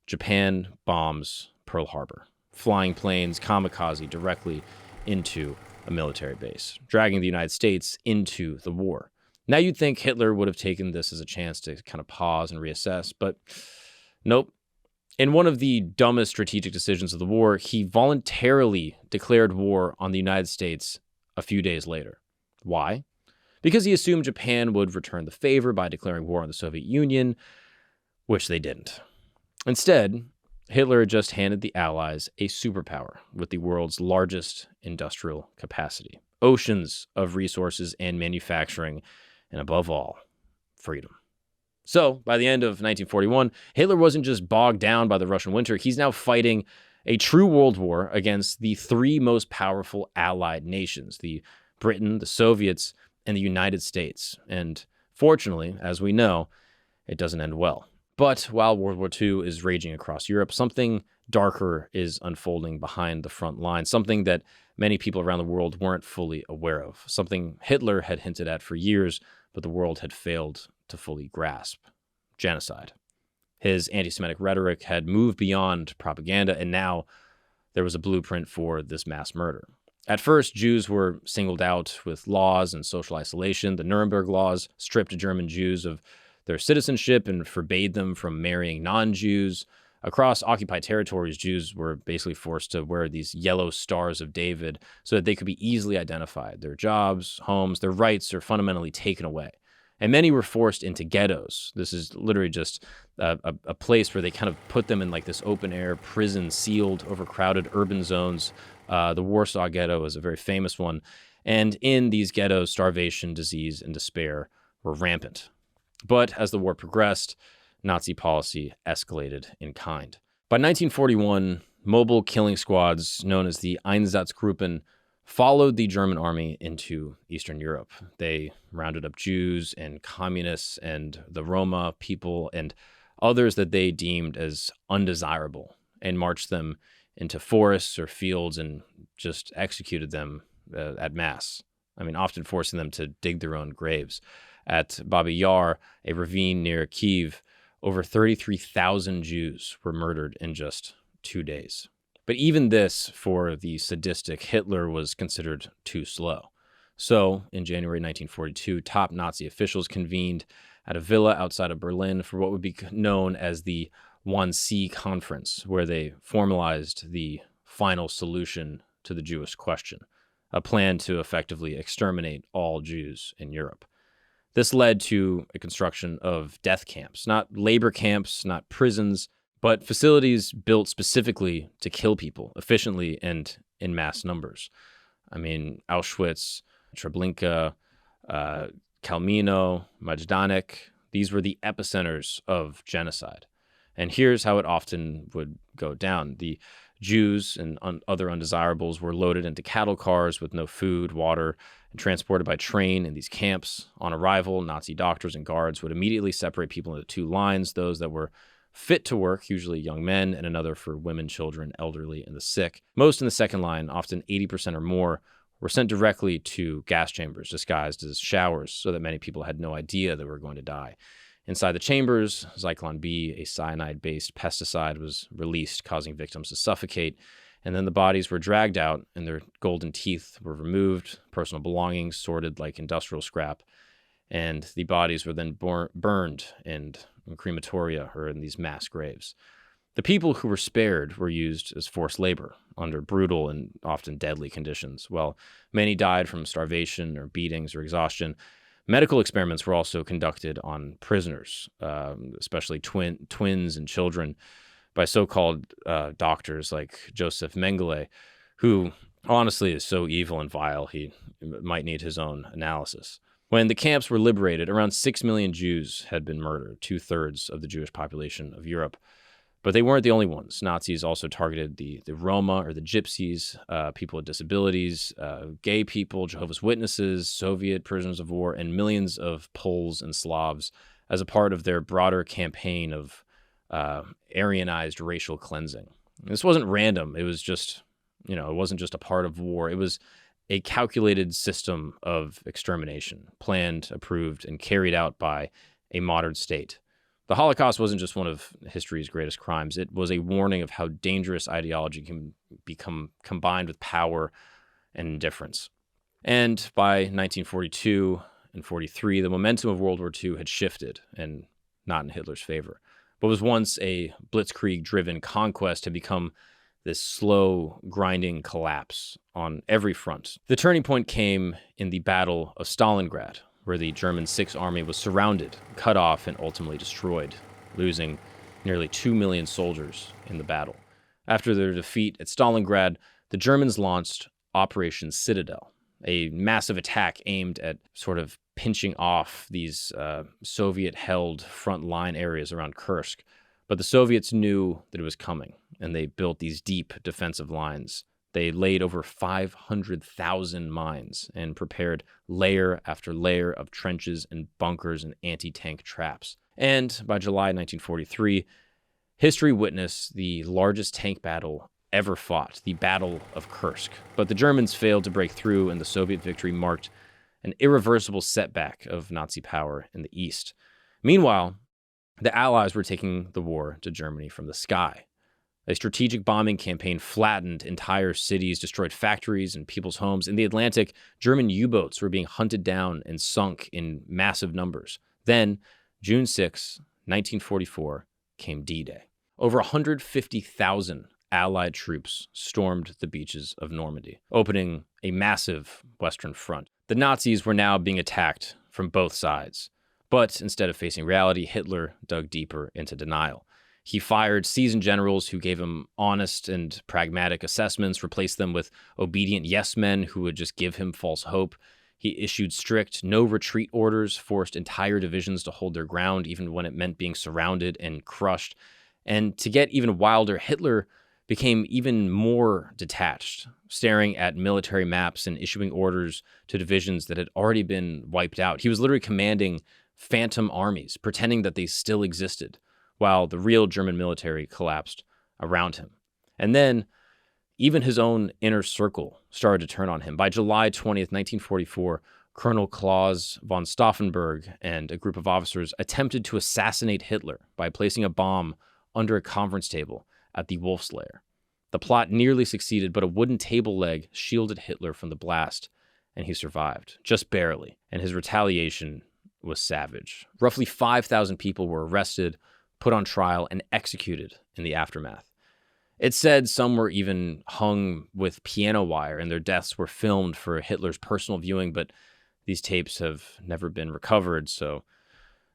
A: Japan bombs Pearl Harbor, flying planes kamikaze directly into a military base, dragging the United States into the war. Now you'd think Hitler would have taken this as a chance to kind of pause and reassess, but nope. In one of the dumbest strategic decisions of the war, he voluntarily declared war on the United States a few days later. Why? because he assumed Japan would return the favor by declaring war on the Soviet Union, which they didn't. Instead, Hitler just handed the Allies a superpower with the world's largest industrial capacity, oceans of resources and manufacturing, and above all, freedom. So, by the end of 1941, Hitler wasn't just bogged down by the Russian winter, he's now fighting a true world war against the three most powerful Allied nations, the Britain, the Soviets, and the United States. And fortunately, as we know, it doesn't end well. But while World War II is raging across Europe, something darker is unfolding behind the front lines, something that many people around the world weren't fully aware of, something Hitler had hinted at for years, but the world had failed to fully grasp: genocide. His anti-Semitic rhetoric had moved beyond propaganda, and now there was a blueprint for this mass murder. At first, Jews were singled out with laws and social isolation. The Nuremberg laws stripped German Jews of their citizenship and forbade them from marrying non-Jews. Across occupied territories, Jews were basically forced to wear these yellow stars of David so that they could be easily identified. Their jobs, homes, their rights are fundamentally taken away. And many were forced into ghettos. This is literally just a place where they kind of put them in like this open-air prison, sealed, overcrowded urban zones. The Warsaw Ghetto is a very famous one. And in these ghettos, starvation, disease, and despair were rampant. But as the war progressed, Nazi policy escalated in kind. By 1941, mobile killing squads known as the Einsatzgruppen followed the German army into Eastern Europe. They rounded up Jews and communists and the Roma people and others that they deemed as undesirable and marched them into forests or fields and just executed them at mass. I mean, often forcing them to dig their own graves. At Babi Yar, a ravine near Kyiv, over 33,000 Jews were murdered in just 2 days. But even this, for the sadistic Hitler, was considered too slow. So, in January 1942, top Nazi officials convened at a villa outside of Berlin for what would be known as the Wannsee Conference, where they formalized the final solution to the Jewish question, a plan to effectively exterminate all Jews in Europe. This led to a construction of death camps, not labor camps, not prisons, but facilities built specifically to kill people efficiently and in mass numbers. I mean, Auschwitz, Treblinka, Kalmino, Majdanek, these were the epicenters of genocide. And here's how it often would go down. The Jews and other undesirables were loaded into cattle cars with no food, water, and transported by train in these camps. On arrival, Nazi doctors and guards would immediately separate people into two lines, those that were fit to work, usually young men, and another for women, children, elderly, and the sick. Most in the second line, often 80% or more, were sent directly to gas chambers disguised as showers so that many people had no idea they were going to die. Inside the chambers, Zyklon B, a cyanide-based pesticide, was released, causing victims to suffocate. And then the bodies were dragged out and their golden teeth were removed, personal belongings sorted like industrial scrap. And the bodies were then burned in crematoria or in these mass graves. The people who were spared were used as forced labor under brutal and often deadly conditions. While many died from starvation or beatings or exhaustion, medical experiments were also conducted on prisoners, especially twins and children, by so-called doctors like Joseph Mengele, who honestly is so evil and vile he might need his own analysis. When the camps were liberated, around 6 million Jews had been murdered, 2/3 of the Jewish population of Europe. But they weren't the only ones. Nazis also targeted the Roma or the Gypsies, people with disabilities, gay people, Jehovah's Witnesses, Soviet prisoners of war, and millions of Poles and Slavs as a part of their broader campaign of Aryanized racial cleansing. This wasn't random. It was just, it wasn't just a part of war. It was a calculated system of extermination, planned, approved, and carried out by a modern state. The Holocaust wasn't just one of history's greatest crimes. It was a warning of how dangerous ideology can become combined with power and indifference. And by 1942 and 43, the momentum of World War II had shifted, and not in Hitler's favor. What was once a blitzkrieg-driven conquest had become this slow, grinding collapse on every front. The turning point came in the Battle of Stalingrad where the German Sixth Army was surrounded, cut off, and ultimately destroyed, losing nearly 2 million soldiers in the battle. After their defeat at Stalingrad, the Germans launched Operation Citadel, a massive attack aimed at sort of pinching off these Soviet-held front-line areas around Kursk. But the Soviets knew that it was coming, and they built these deep defensive lines. They laid over 500,000 mines and prepared layer after layer of trenches and bunkers and anti-tank traps. And by July 1943, history witnessed the largest tank battle ever fought, the Battle of Kursk. But the Germans failed to break through, and the Soviet victory marked an irreversible setback of Nazi power in the East. Meanwhile, the Allies were taking the war to Germany from the sky. A strategic bombing campaign flattened entire cities, destroyed factories and people's homes. In the Atlantic, German U-boats were being hunted down and sunk in massive numbers. Then, June 6, 1944, came D-Day. Over 150,000 Allied troops stormed the beaches of Normandy, opening a massive Western front. The Nazis were now being attacked from both sides. But instead of facing reality, Hitler dug deeper into denial. He fired seasoned generals who gave him honest and pragmatic assessments, replaced them with obedient yes-men who would just give him false hope. He issued strict no-retreat orders, forced entire divisions to hold their ground, even when it meant being surrounded and crushed. And to get even wilder, Hitler became even more detached, staring at military maps and issuing orders to divisions that had already been wiped out. He was literally commanding phantom armies, pretending that they still existed, while the real German military collapsed around him. And then even his own inner circle started to turn on him. By July 20th, 1944, Colonel Claus von Stauffenberg and a group of officers attempted to assassinate Hitler by placing a bomb under a conference table at the Wolf's Lair. The plot nearly succeeded, but a wooden table leg shielded Hitler from the blast, and he survived, just barely, and his retaliation was savage. Roughly 5,000 people were arrested, put on trial, and executed in the aftermath. It's said some were even hung with piano wire, and their deaths were filmed for Hitler's personal viewing, but these tapes have never been recovered, so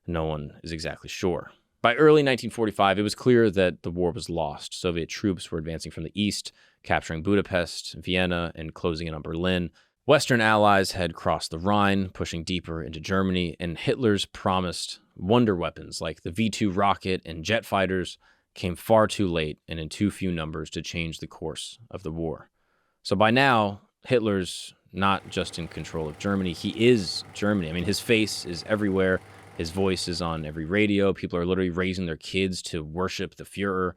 A: no one is exactly sure. By early 1945, it was clear that the war was lost. Soviet troops were advancing from the east, capturing Budapest, Vienna, and closing in on Berlin. Western allies had crossed the Rhine, pushing deeper into Germany, and Hitler's promised wonder weapons like the V-2 rocket and jet fighters came far too late and in too few numbers to change the course of the war. So by now, Hitler's not just in control of Germany, he is Germany. I mean, his face is everywhere. His voice is on every radio. People are literally raising their kids to worship the Führer,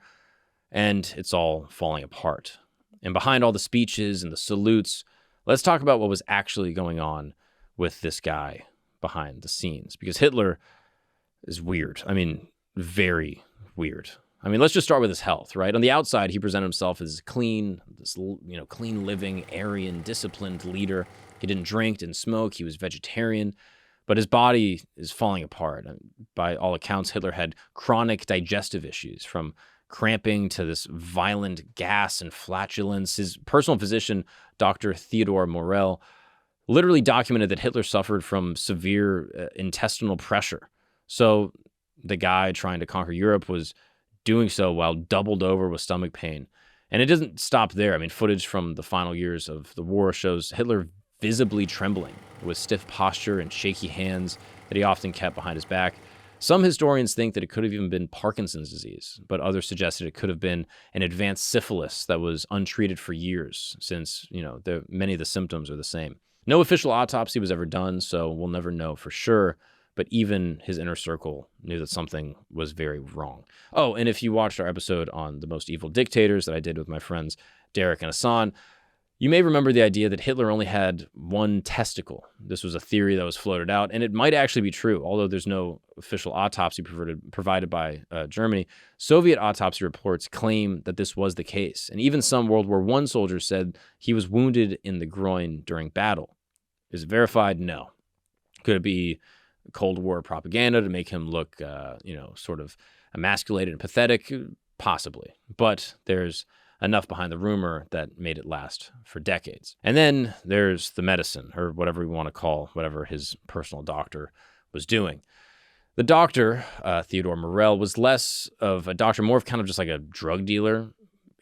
A: and it's all falling apart. And behind all the speeches and the salutes, let's talk about what was actually going on with this guy behind the scenes, because Hitler is weird. I mean, very weird. I mean, let's just start with his health, right? On the outside, he presented himself as clean living, Aryan, disciplined leader. He didn't drink, didn't smoke. He was vegetarian, but his body is falling apart. By all accounts, Hitler had chronic digestive issues, from cramping to this violent gas and flatulence. His personal physician, Dr. Theodor Morell, literally documented that Hitler suffered from severe intestinal pressure. So the guy trying to conquer Europe was doing so while doubled over with stomach pain. And it doesn't stop there. I mean, footage from the final years of the war shows Hitler visibly trembling, with stiff posture and shaky hands that he often kept behind his back. Some historians think that it could have even been Parkinson's disease, but others suggested it could have been an advanced syphilis that was untreated for years, since, many of the symptoms are the same. No official autopsy was ever done, so we'll never know for sure, but even his inner circle knew that something was very wrong. Oh, and if you watched our episode on the most evil dictators that I did with my friends Derek and Hassan, you may remember the idea that Hitler only had one testicle. This was a theory that was floated out, and it might actually be true, although there's no official autopsy provided by Germany. Soviet autopsy reports claim that this was the case, and even some World War I soldiers said he was wounded in the groin during battle. Is it verified? No. Could it be Cold War propaganda to make him look, sort of emasculated and pathetic? Possibly. But there's enough behind the rumor that made it last for decades. And then there's the medicine, or whatever we want to call whatever his personal doctor was doing. The doctor, Theodor Morell, was less of a doctor, more of kind of just like a drug dealer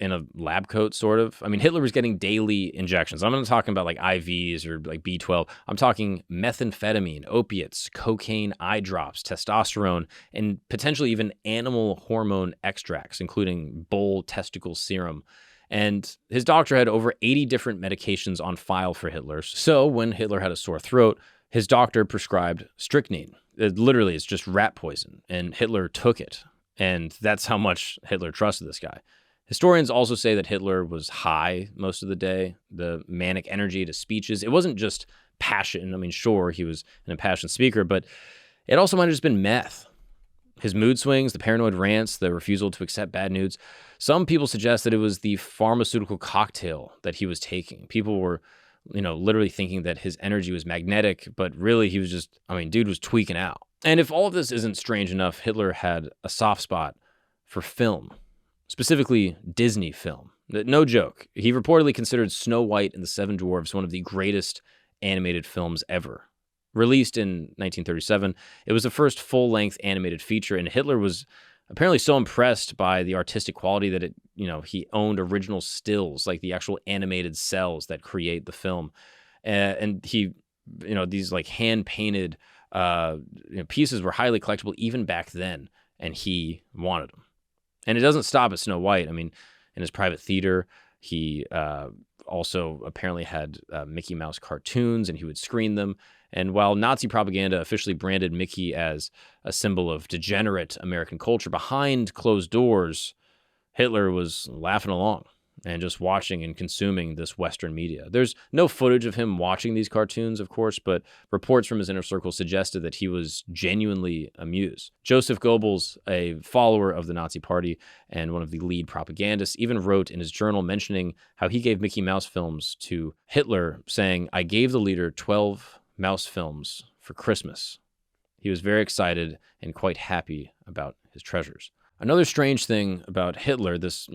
A: in a lab coat, sort of. I mean, Hitler was getting daily injections. I'm not talking about like IVs or like B12. I'm talking methamphetamine, opiates, cocaine, eye drops, testosterone, and potentially even animal hormone extracts, including bull testicle serum. And his doctor had over 80 different medications on file for Hitler. So when Hitler had a sore throat, his doctor prescribed strychnine. Literally, it's just rat poison. And Hitler took it. And that's how much Hitler trusted this guy. Historians also say that Hitler was high most of the day, the manic energy at his speeches. It wasn't just passion. I mean, sure, he was an impassioned speaker, but it also might have just been meth. His mood swings, the paranoid rants, the refusal to accept bad news. Some people suggest that it was the pharmaceutical cocktail that he was taking. People were, literally thinking that his energy was magnetic, but really he was just, dude was tweaking out. And if all of this isn't strange enough, Hitler had a soft spot for film. Specifically, Disney film. No joke. He reportedly considered Snow White and the Seven Dwarfs one of the greatest animated films ever. Released in 1937, it was the first full-length animated feature, and Hitler was apparently so impressed by the artistic quality that he owned original stills, like the actual animated cells that create the film. And he, these like hand-painted pieces were highly collectible even back then, and he wanted them. And it doesn't stop at Snow White. In his private theater, he also apparently had Mickey Mouse cartoons, and he would screen them. And while Nazi propaganda officially branded Mickey as a symbol of degenerate American culture, behind closed doors, Hitler was laughing along and just watching and consuming this Western media. There's no footage of him watching these cartoons, of course, but reports from his inner circle suggested that he was genuinely amused. Joseph Goebbels, a follower of the Nazi Party and one of the lead propagandists, even wrote in his journal mentioning how he gave Mickey Mouse films to Hitler, saying, "I gave the leader 12 mouse films for Christmas." He was very excited and quite happy about his treasures. Another strange thing about Hitler, this,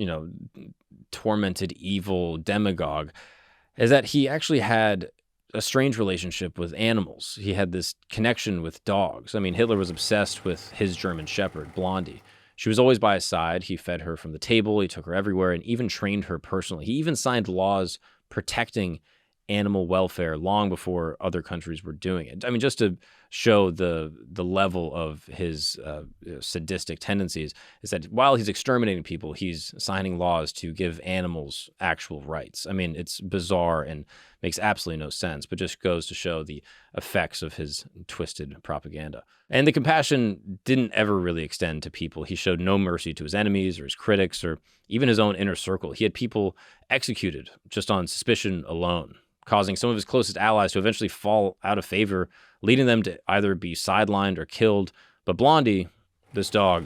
A: tormented evil demagogue, is that he actually had a strange relationship with animals. He had this connection with dogs. Hitler was obsessed with his German Shepherd, Blondie. She was always by his side. He fed her from the table. He took her everywhere and even trained her personally. He even signed laws protecting animal welfare long before other countries were doing it. Just to show the level of his sadistic tendencies, is that while he's exterminating people, he's signing laws to give animals actual rights. It's bizarre and makes absolutely no sense, but just goes to show the effects of his twisted propaganda. And the compassion didn't ever really extend to people. He showed no mercy to his enemies or his critics or even his own inner circle. He had people executed just on suspicion alone, causing some of his closest allies to eventually fall out of favor, leading them to either be sidelined or killed. But Blondie, this dog,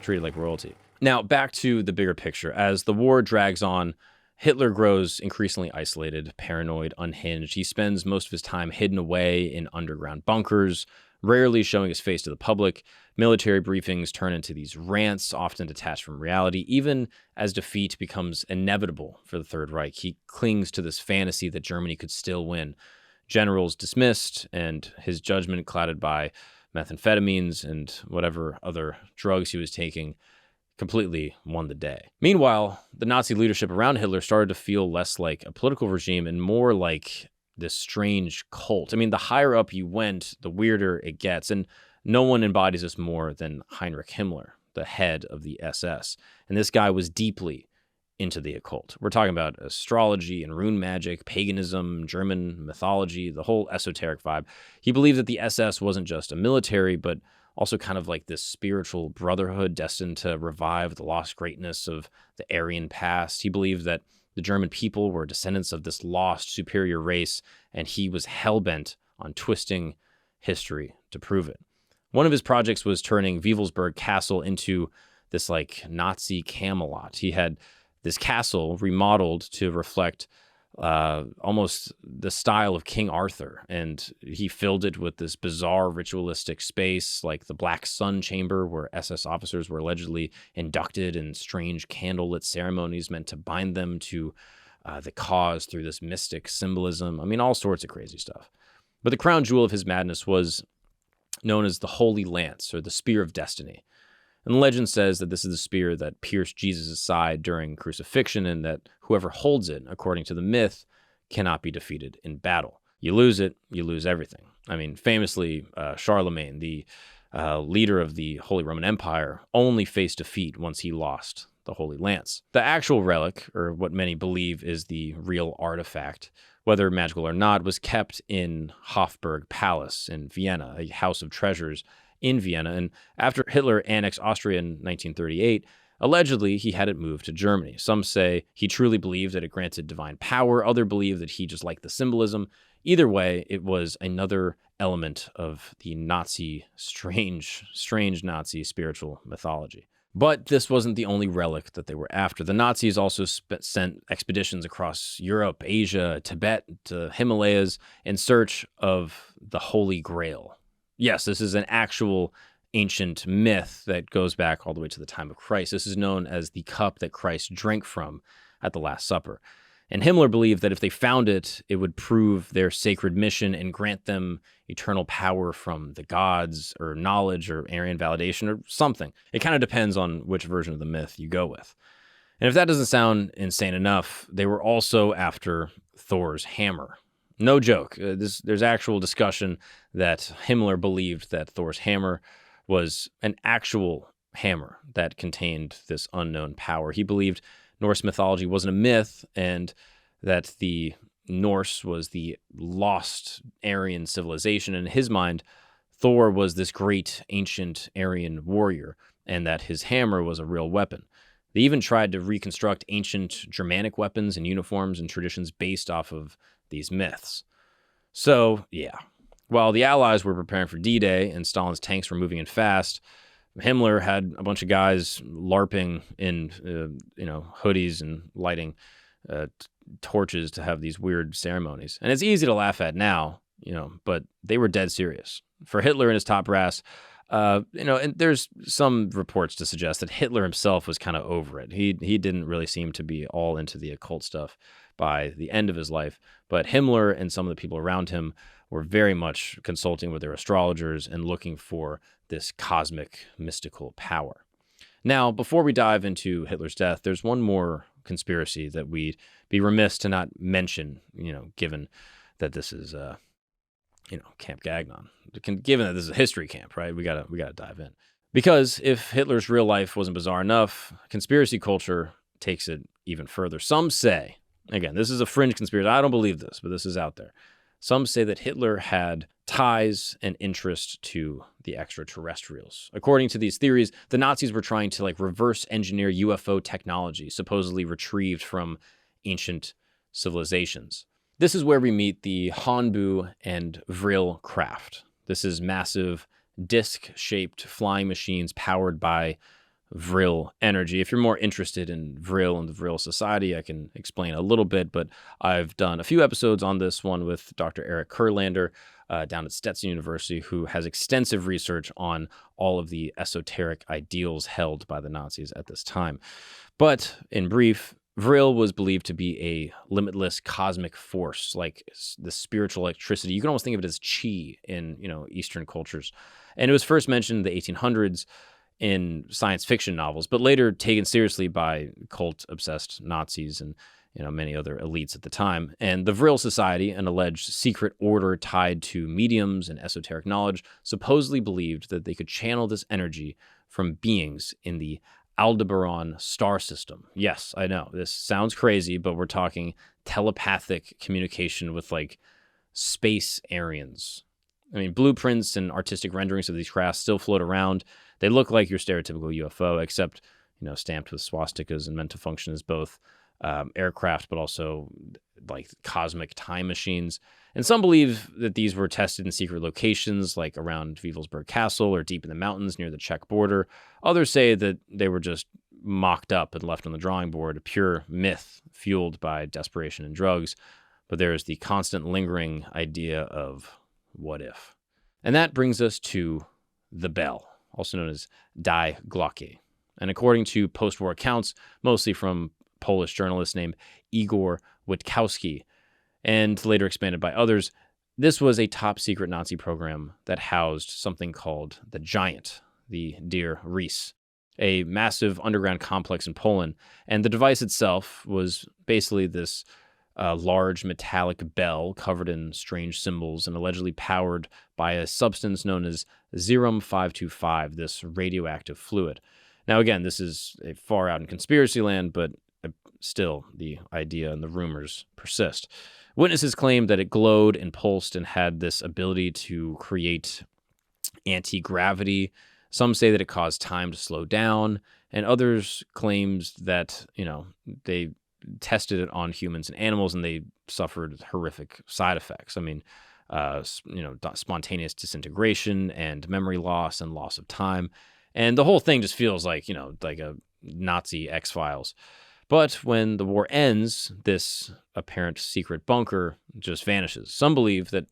A: treated like royalty. Now, back to the bigger picture. As the war drags on, Hitler grows increasingly isolated, paranoid, unhinged. He spends most of his time hidden away in underground bunkers, rarely showing his face to the public. Military briefings turn into these rants, often detached from reality. Even as defeat becomes inevitable for the Third Reich, he clings to this fantasy that Germany could still win. Generals dismissed, and his judgment clouded by methamphetamines and whatever other drugs he was taking completely won the day. Meanwhile, the Nazi leadership around Hitler started to feel less like a political regime and more like this strange cult. The higher up you went, the weirder it gets. And no one embodies this more than Heinrich Himmler, the head of the SS. And this guy was deeply into the occult. We're talking about astrology and rune magic, paganism, German mythology, the whole esoteric vibe. He believed that the SS wasn't just a military, but also kind of like this spiritual brotherhood destined to revive the lost greatness of the Aryan past. He believed that the German people were descendants of this lost superior race, and he was hell-bent on twisting history to prove it. One of his projects was turning Wewelsburg Castle into this like Nazi Camelot. He had this castle remodeled to reflect almost the style of King Arthur. And he filled it with this bizarre ritualistic space, like the Black Sun Chamber, where SS officers were allegedly inducted in strange candlelit ceremonies meant to bind them to the cause through this mystic symbolism. I mean, all sorts of crazy stuff. But the crown jewel of his madness was known as the Holy Lance, or the Spear of Destiny. And the legend says that this is the spear that pierced Jesus' side during crucifixion, and that whoever holds it, according to the myth, cannot be defeated in battle. You lose it, you lose everything. I mean, famously, Charlemagne, the leader of the Holy Roman Empire, only faced defeat once he lost the Holy Lance. The actual relic, or what many believe is the real artifact, whether magical or not, was kept in Hofburg Palace in Vienna, a house of treasures in Vienna. And after Hitler annexed Austria in 1938, allegedly he had it moved to Germany. Some say he truly believed that it granted divine power. Others believe that he just liked the symbolism. Either way, it was another element of the Nazi, strange Nazi spiritual mythology. But this wasn't the only relic that they were after. The Nazis also sent expeditions across Europe, Asia, Tibet, to Himalayas in search of the Holy Grail. Yes, this is an actual ancient myth that goes back all the way to the time of Christ. This is known as the cup that Christ drank from at the Last Supper. And Himmler believed that if they found it, it would prove their sacred mission and grant them eternal power from the gods, or knowledge, or Aryan validation, or something. It kind of depends on which version of the myth you go with. And if that doesn't sound insane enough, they were also after Thor's hammer. No joke. There's actual discussion that Himmler believed that Thor's hammer was an actual hammer that contained this unknown power. He believed Norse mythology wasn't a myth, and that the Norse was the lost Aryan civilization. In his mind, Thor was this great ancient Aryan warrior, and that his hammer was a real weapon. They even tried to reconstruct ancient Germanic weapons and uniforms and traditions based off of these myths. So, yeah, while the Allies were preparing for D-Day and Stalin's tanks were moving in fast, Himmler had a bunch of guys LARPing in, hoodies and lighting torches to have these weird ceremonies. And it's easy to laugh at now, but they were dead serious. For Hitler and his top brass, and there's some reports to suggest that Hitler himself was kind of over it. He didn't really seem to be all into the occult stuff by the end of his life. But Himmler and some of the people around him were very much consulting with their astrologers and looking for this cosmic mystical power. Now, before we dive into Hitler's death, there's one more conspiracy that we'd be remiss to not mention, given that this is, Camp Gagnon. Given that this is a history camp, right? We gotta dive in. Because if Hitler's real life wasn't bizarre enough, conspiracy culture takes it even further. Some say, again, this is a fringe conspiracy. I don't believe this, but this is out there. Some say that Hitler had ties and interest to the extraterrestrials. According to these theories, the Nazis were trying to reverse engineer UFO technology, supposedly retrieved from ancient civilizations. This is where we meet the Hanbu and Vril craft. This is massive disc-shaped flying machines powered by Vril energy. If you're more interested in Vril and the Vril Society, I can explain a little bit, but I've done a few episodes on this one with Dr. Eric Kurlander down at Stetson University, who has extensive research on all of the esoteric ideals held by the Nazis at this time. But in brief, Vril was believed to be a limitless cosmic force, like the spiritual electricity. You can almost think of it as chi in, Eastern cultures. And it was first mentioned in the 1800s in science fiction novels, but later taken seriously by cult-obsessed Nazis and many other elites at the time. And the Vril Society, an alleged secret order tied to mediums and esoteric knowledge, supposedly believed that they could channel this energy from beings in the Aldebaran star system. Yes, I know, this sounds crazy, but we're talking telepathic communication with space Aryans. I mean, blueprints and artistic renderings of these crafts still float around. They look like your stereotypical UFO, except, stamped with swastikas and meant to function as both aircraft, but also cosmic time machines. And some believe that these were tested in secret locations, like around Wewelsburg Castle or deep in the mountains near the Czech border. Others say that they were just mocked up and left on the drawing board, a pure myth fueled by desperation and drugs. But there is the constant lingering idea of what if. And that brings us to the bell, also known as Die Glocke. And according to post-war accounts, mostly from Polish journalist named Igor Witkowski, and later expanded by others, this was a top-secret Nazi program that housed something called the Giant, the Der Ries, a massive underground complex in Poland. And the device itself was basically this large metallic bell covered in strange symbols and allegedly powered by a substance known as Zerum 525, this radioactive fluid. Now, again, this is far out in conspiracy land, but still the idea and the rumors persist. Witnesses claim that it glowed and pulsed and had this ability to create anti-gravity. Some say that it caused time to slow down, and others claims that, they tested it on humans and animals and they suffered horrific side effects. I mean, spontaneous disintegration and memory loss and loss of time. And the whole thing just feels like, like a Nazi X-Files. But when the war ends, this apparent secret bunker just vanishes. Some believe that,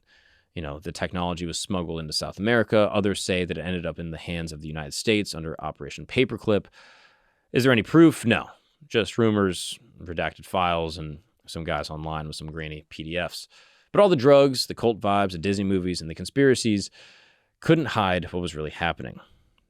A: the technology was smuggled into South America. Others say that it ended up in the hands of the United States under Operation Paperclip. Is there any proof? No. Just rumors, redacted files, and some guys online with some grainy PDFs. But all the drugs, the cult vibes, the Disney movies, and the conspiracies couldn't hide what was really happening.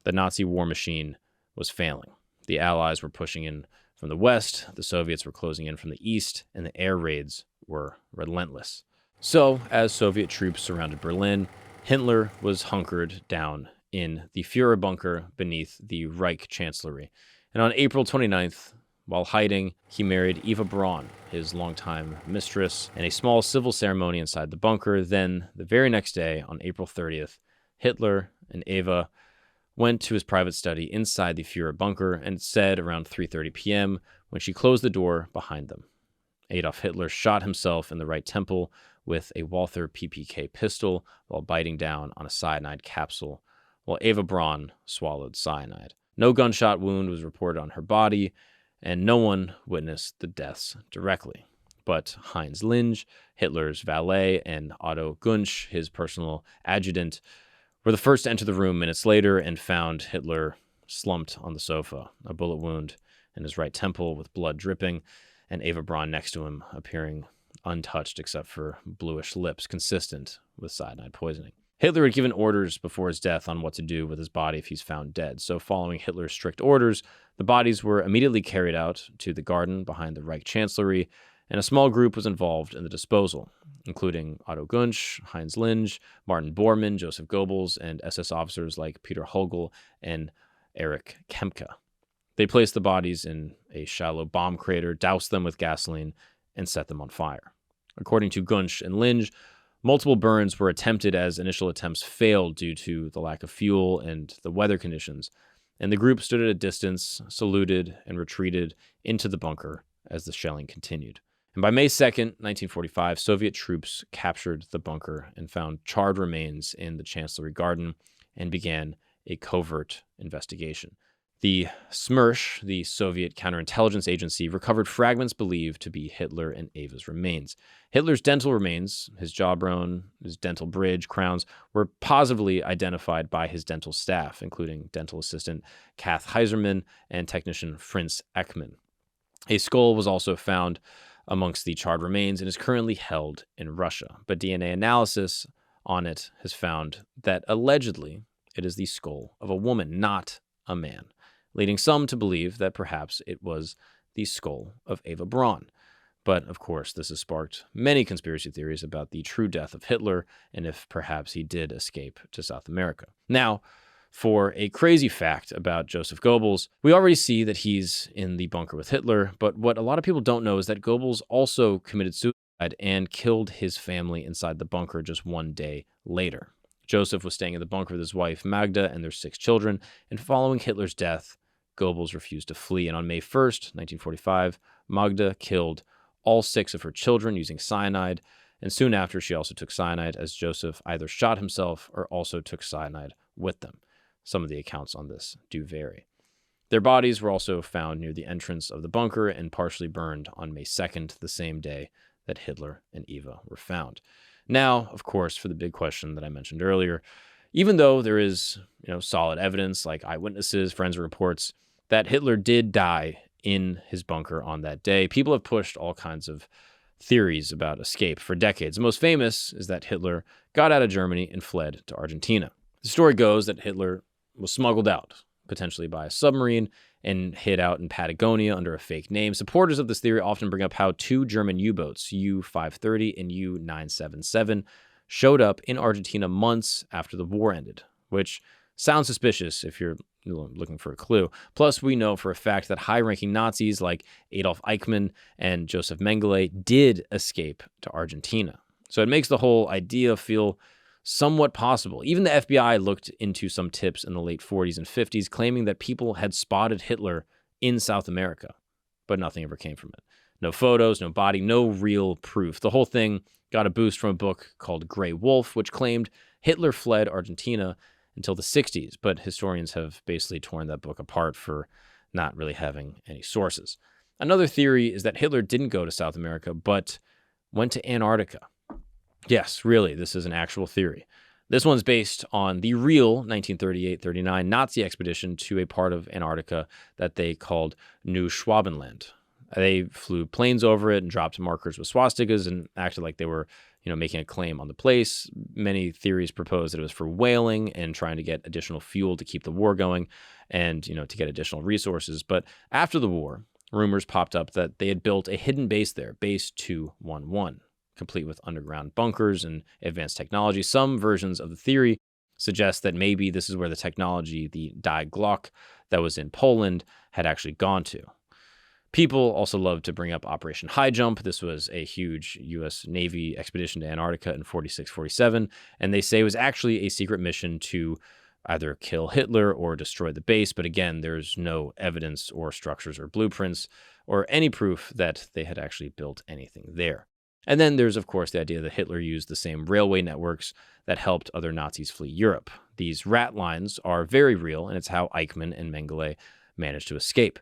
A: The Nazi war machine was failing. The Allies were pushing in from the west, the Soviets were closing in from the east, and the air raids were relentless. So, as Soviet troops surrounded Berlin, Hitler was hunkered down in the Führer bunker beneath the Reich Chancellery. And on April 29th, while hiding, he married Eva Braun, his longtime mistress, in a small civil ceremony inside the bunker. Then, the very next day, on April 30th, Hitler and Eva went to his private study inside the Führer bunker, and said around 3:30 p.m. when she closed the door behind them. Adolf Hitler shot himself in the right temple with a Walther PPK pistol while biting down on a cyanide capsule, while Eva Braun swallowed cyanide. No gunshot wound was reported on her body, and no one witnessed the deaths directly. But Heinz Linge, Hitler's valet, and Otto Gunsch, his personal adjutant, were the first to enter the room minutes later and found Hitler slumped on the sofa, a bullet wound in his right temple with blood dripping, and Eva Braun next to him, appearing untouched except for bluish lips, consistent with cyanide poisoning. Hitler had given orders before his death on what to do with his body if he's found dead. So following Hitler's strict orders, the bodies were immediately carried out to the garden behind the Reich Chancellery, and a small group was involved in the disposal, including Otto Gunsch, Heinz Linge, Martin Bormann, Joseph Goebbels, and SS officers like Peter Hogel and Erich Kempka. They placed the bodies in a shallow bomb crater, doused them with gasoline, and set them on fire. According to Gunsch and Linge, multiple burns were attempted as initial attempts failed due to the lack of fuel and the weather conditions, and the group stood at a distance, saluted, and retreated into the bunker as the shelling continued. And by May 2nd, 1945, Soviet troops captured the bunker and found charred remains in the Chancellery Garden and began a covert investigation. The SMERSH, the Soviet counterintelligence agency, recovered fragments believed to be Hitler and Eva's remains. Hitler's dental remains, his jawbone, his dental bridge, crowns, were positively identified by his dental staff, including dental assistant Kath Heiserman and technician Fritz Ekman. A skull was also found amongst the charred remains and is currently held in Russia, but DNA analysis on it has found that allegedly it is the skull of a woman, not a man, leading some to believe that perhaps it was the skull of Eva Braun. But, of course, this has sparked many conspiracy theories about the true death of Hitler and if perhaps he did escape to South America. Now, for a crazy fact about Joseph Goebbels, we already see that he's in the bunker with Hitler, but what a lot of people don't know is that Goebbels also committed suicide and killed his family inside the bunker just one day later. Joseph was staying in the bunker with his wife Magda and their 6 children, and following Hitler's death, Goebbels refused to flee, and on May 1st, 1945, Magda killed all 6 of her children using cyanide, and soon after she also took cyanide as Joseph either shot himself or also took cyanide with them. Some of the accounts on this do vary. Their bodies were also found near the entrance of the bunker and partially burned on May 2nd, the same day that Hitler and Eva were found. Now, of course, for the big question that I mentioned earlier, even though there is, solid evidence like eyewitnesses, forensic reports that Hitler did die in his bunker on that day, people have pushed all kinds of theories about escape for decades. The most famous is that Hitler got out of Germany and fled to Argentina. The story goes that Hitler was smuggled out, potentially by a submarine, and hid out in Patagonia under a fake name. Supporters of this theory often bring up how two German U-boats, U-530 and U-977, showed up in Argentina months after the war ended, which sounds suspicious if you're looking for a clue. Plus, we know for a fact that high-ranking Nazis like Adolf Eichmann and Joseph Mengele did escape to Argentina. So it makes the whole idea feel somewhat possible. Even the FBI looked into some tips in the late 40s and 50s, claiming that people had spotted Hitler in South America, but nothing ever came from it. No photos, no body, no real proof. The whole thing got a boost from a book called Grey Wolf, which claimed Hitler fled Argentina until the 60s, but historians have basically torn that book apart for not really having any sources. Another theory is that Hitler didn't go to South America, but went to Antarctica. Yes, really, this is an actual theory. This one's based on the real 1938-39 Nazi expedition to a part of Antarctica that they called New Schwabenland. They flew planes over it and dropped markers with swastikas and acted like they were, making a claim on the place. Many theories propose that it was for whaling and trying to get additional fuel to keep the war going and, to get additional resources. But after the war, rumors popped up that they had built a hidden base there, Base 211, complete with underground bunkers and advanced technology. Some versions of the theory suggest that maybe this is where the technology, the Die Glocke that was in Poland, had actually gone to. People also love to bring up Operation High Jump. This was a huge U.S. Navy expedition to Antarctica in 46-47, and they say it was actually a secret mission to either kill Hitler or destroy the base. But again, there's no evidence or structures or blueprints or any proof that they had actually built anything there. And then there's, of course, the idea that Hitler used the same railway networks that helped other Nazis flee Europe. These rat lines are very real, and it's how Eichmann and Mengele managed to escape.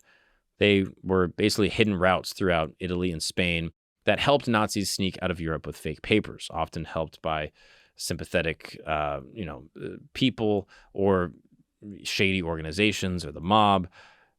A: They were basically hidden routes throughout Italy and Spain that helped Nazis sneak out of Europe with fake papers, often helped by sympathetic, people or shady organizations or the mob.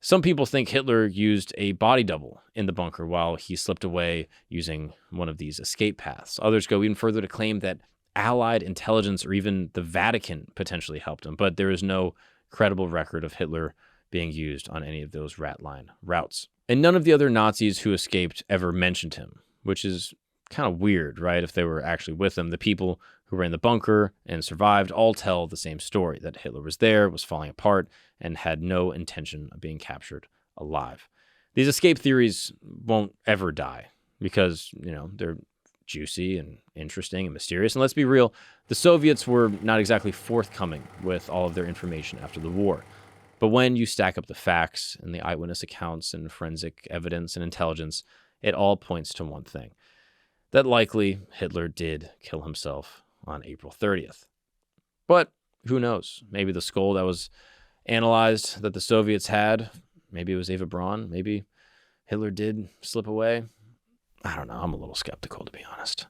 A: Some people think Hitler used a body double in the bunker while he slipped away using one of these escape paths. Others go even further to claim that Allied intelligence or even the Vatican potentially helped him, but there is no credible record of Hitler being used on any of those rat line routes. And none of the other Nazis who escaped ever mentioned him, which is kind of weird, right? If they were actually with him, the people who were in the bunker and survived all tell the same story, that Hitler was there, was falling apart, and had no intention of being captured alive. These escape theories won't ever die because, they're juicy and interesting and mysterious. And let's be real, the Soviets were not exactly forthcoming with all of their information after the war. But when you stack up the facts and the eyewitness accounts and forensic evidence and intelligence, it all points to one thing, that likely Hitler did kill himself on April 30th. But who knows? Maybe the skull that was analyzed that the Soviets had, maybe it was Eva Braun, maybe Hitler did slip away. I don't know. I'm a little skeptical, to be honest.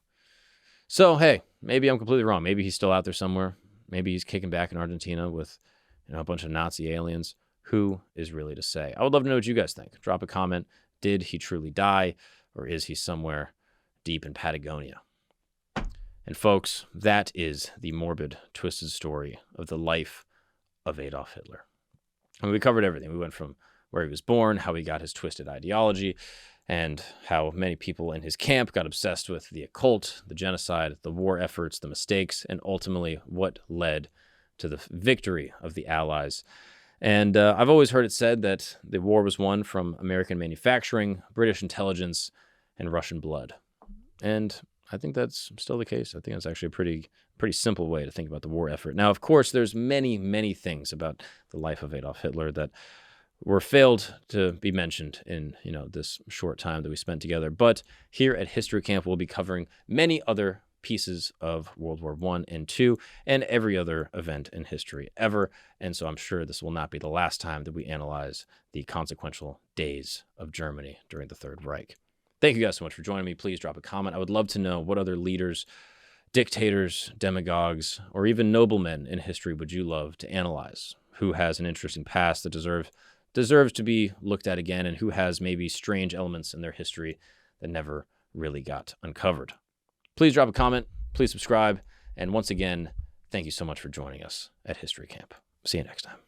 A: So, hey, maybe I'm completely wrong. Maybe he's still out there somewhere. Maybe he's kicking back in Argentina with a bunch of Nazi aliens. Who is really to say? I would love to know what you guys think. Drop a comment. Did he truly die, or is he somewhere deep in Patagonia? And folks, that is the morbid, twisted story of the life of Adolf Hitler. And we covered everything. We went from where he was born, how he got his twisted ideology, and how many people in his camp got obsessed with the occult, the genocide, the war efforts, the mistakes, and ultimately what led to the victory of the Allies. And I've always heard it said that the war was won from American manufacturing, British intelligence, and Russian blood. And I think that's still the case. I think that's actually a pretty simple way to think about the war effort. Now, of course, there's many, many things about the life of Adolf Hitler that were failed to be mentioned in, this short time that we spent together. But here at History Camp, we'll be covering many other pieces of World War I and II and every other event in history ever. And so I'm sure this will not be the last time that we analyze the consequential days of Germany during the Third Reich. Thank you guys so much for joining me. Please drop a comment. I would love to know what other leaders, dictators, demagogues, or even noblemen in history would you love to analyze? Who has an interesting past that deserves to be looked at again, and who has maybe strange elements in their history that never really got uncovered? Please drop a comment, please subscribe, and once again, thank you so much for joining us at History Camp. See you next time.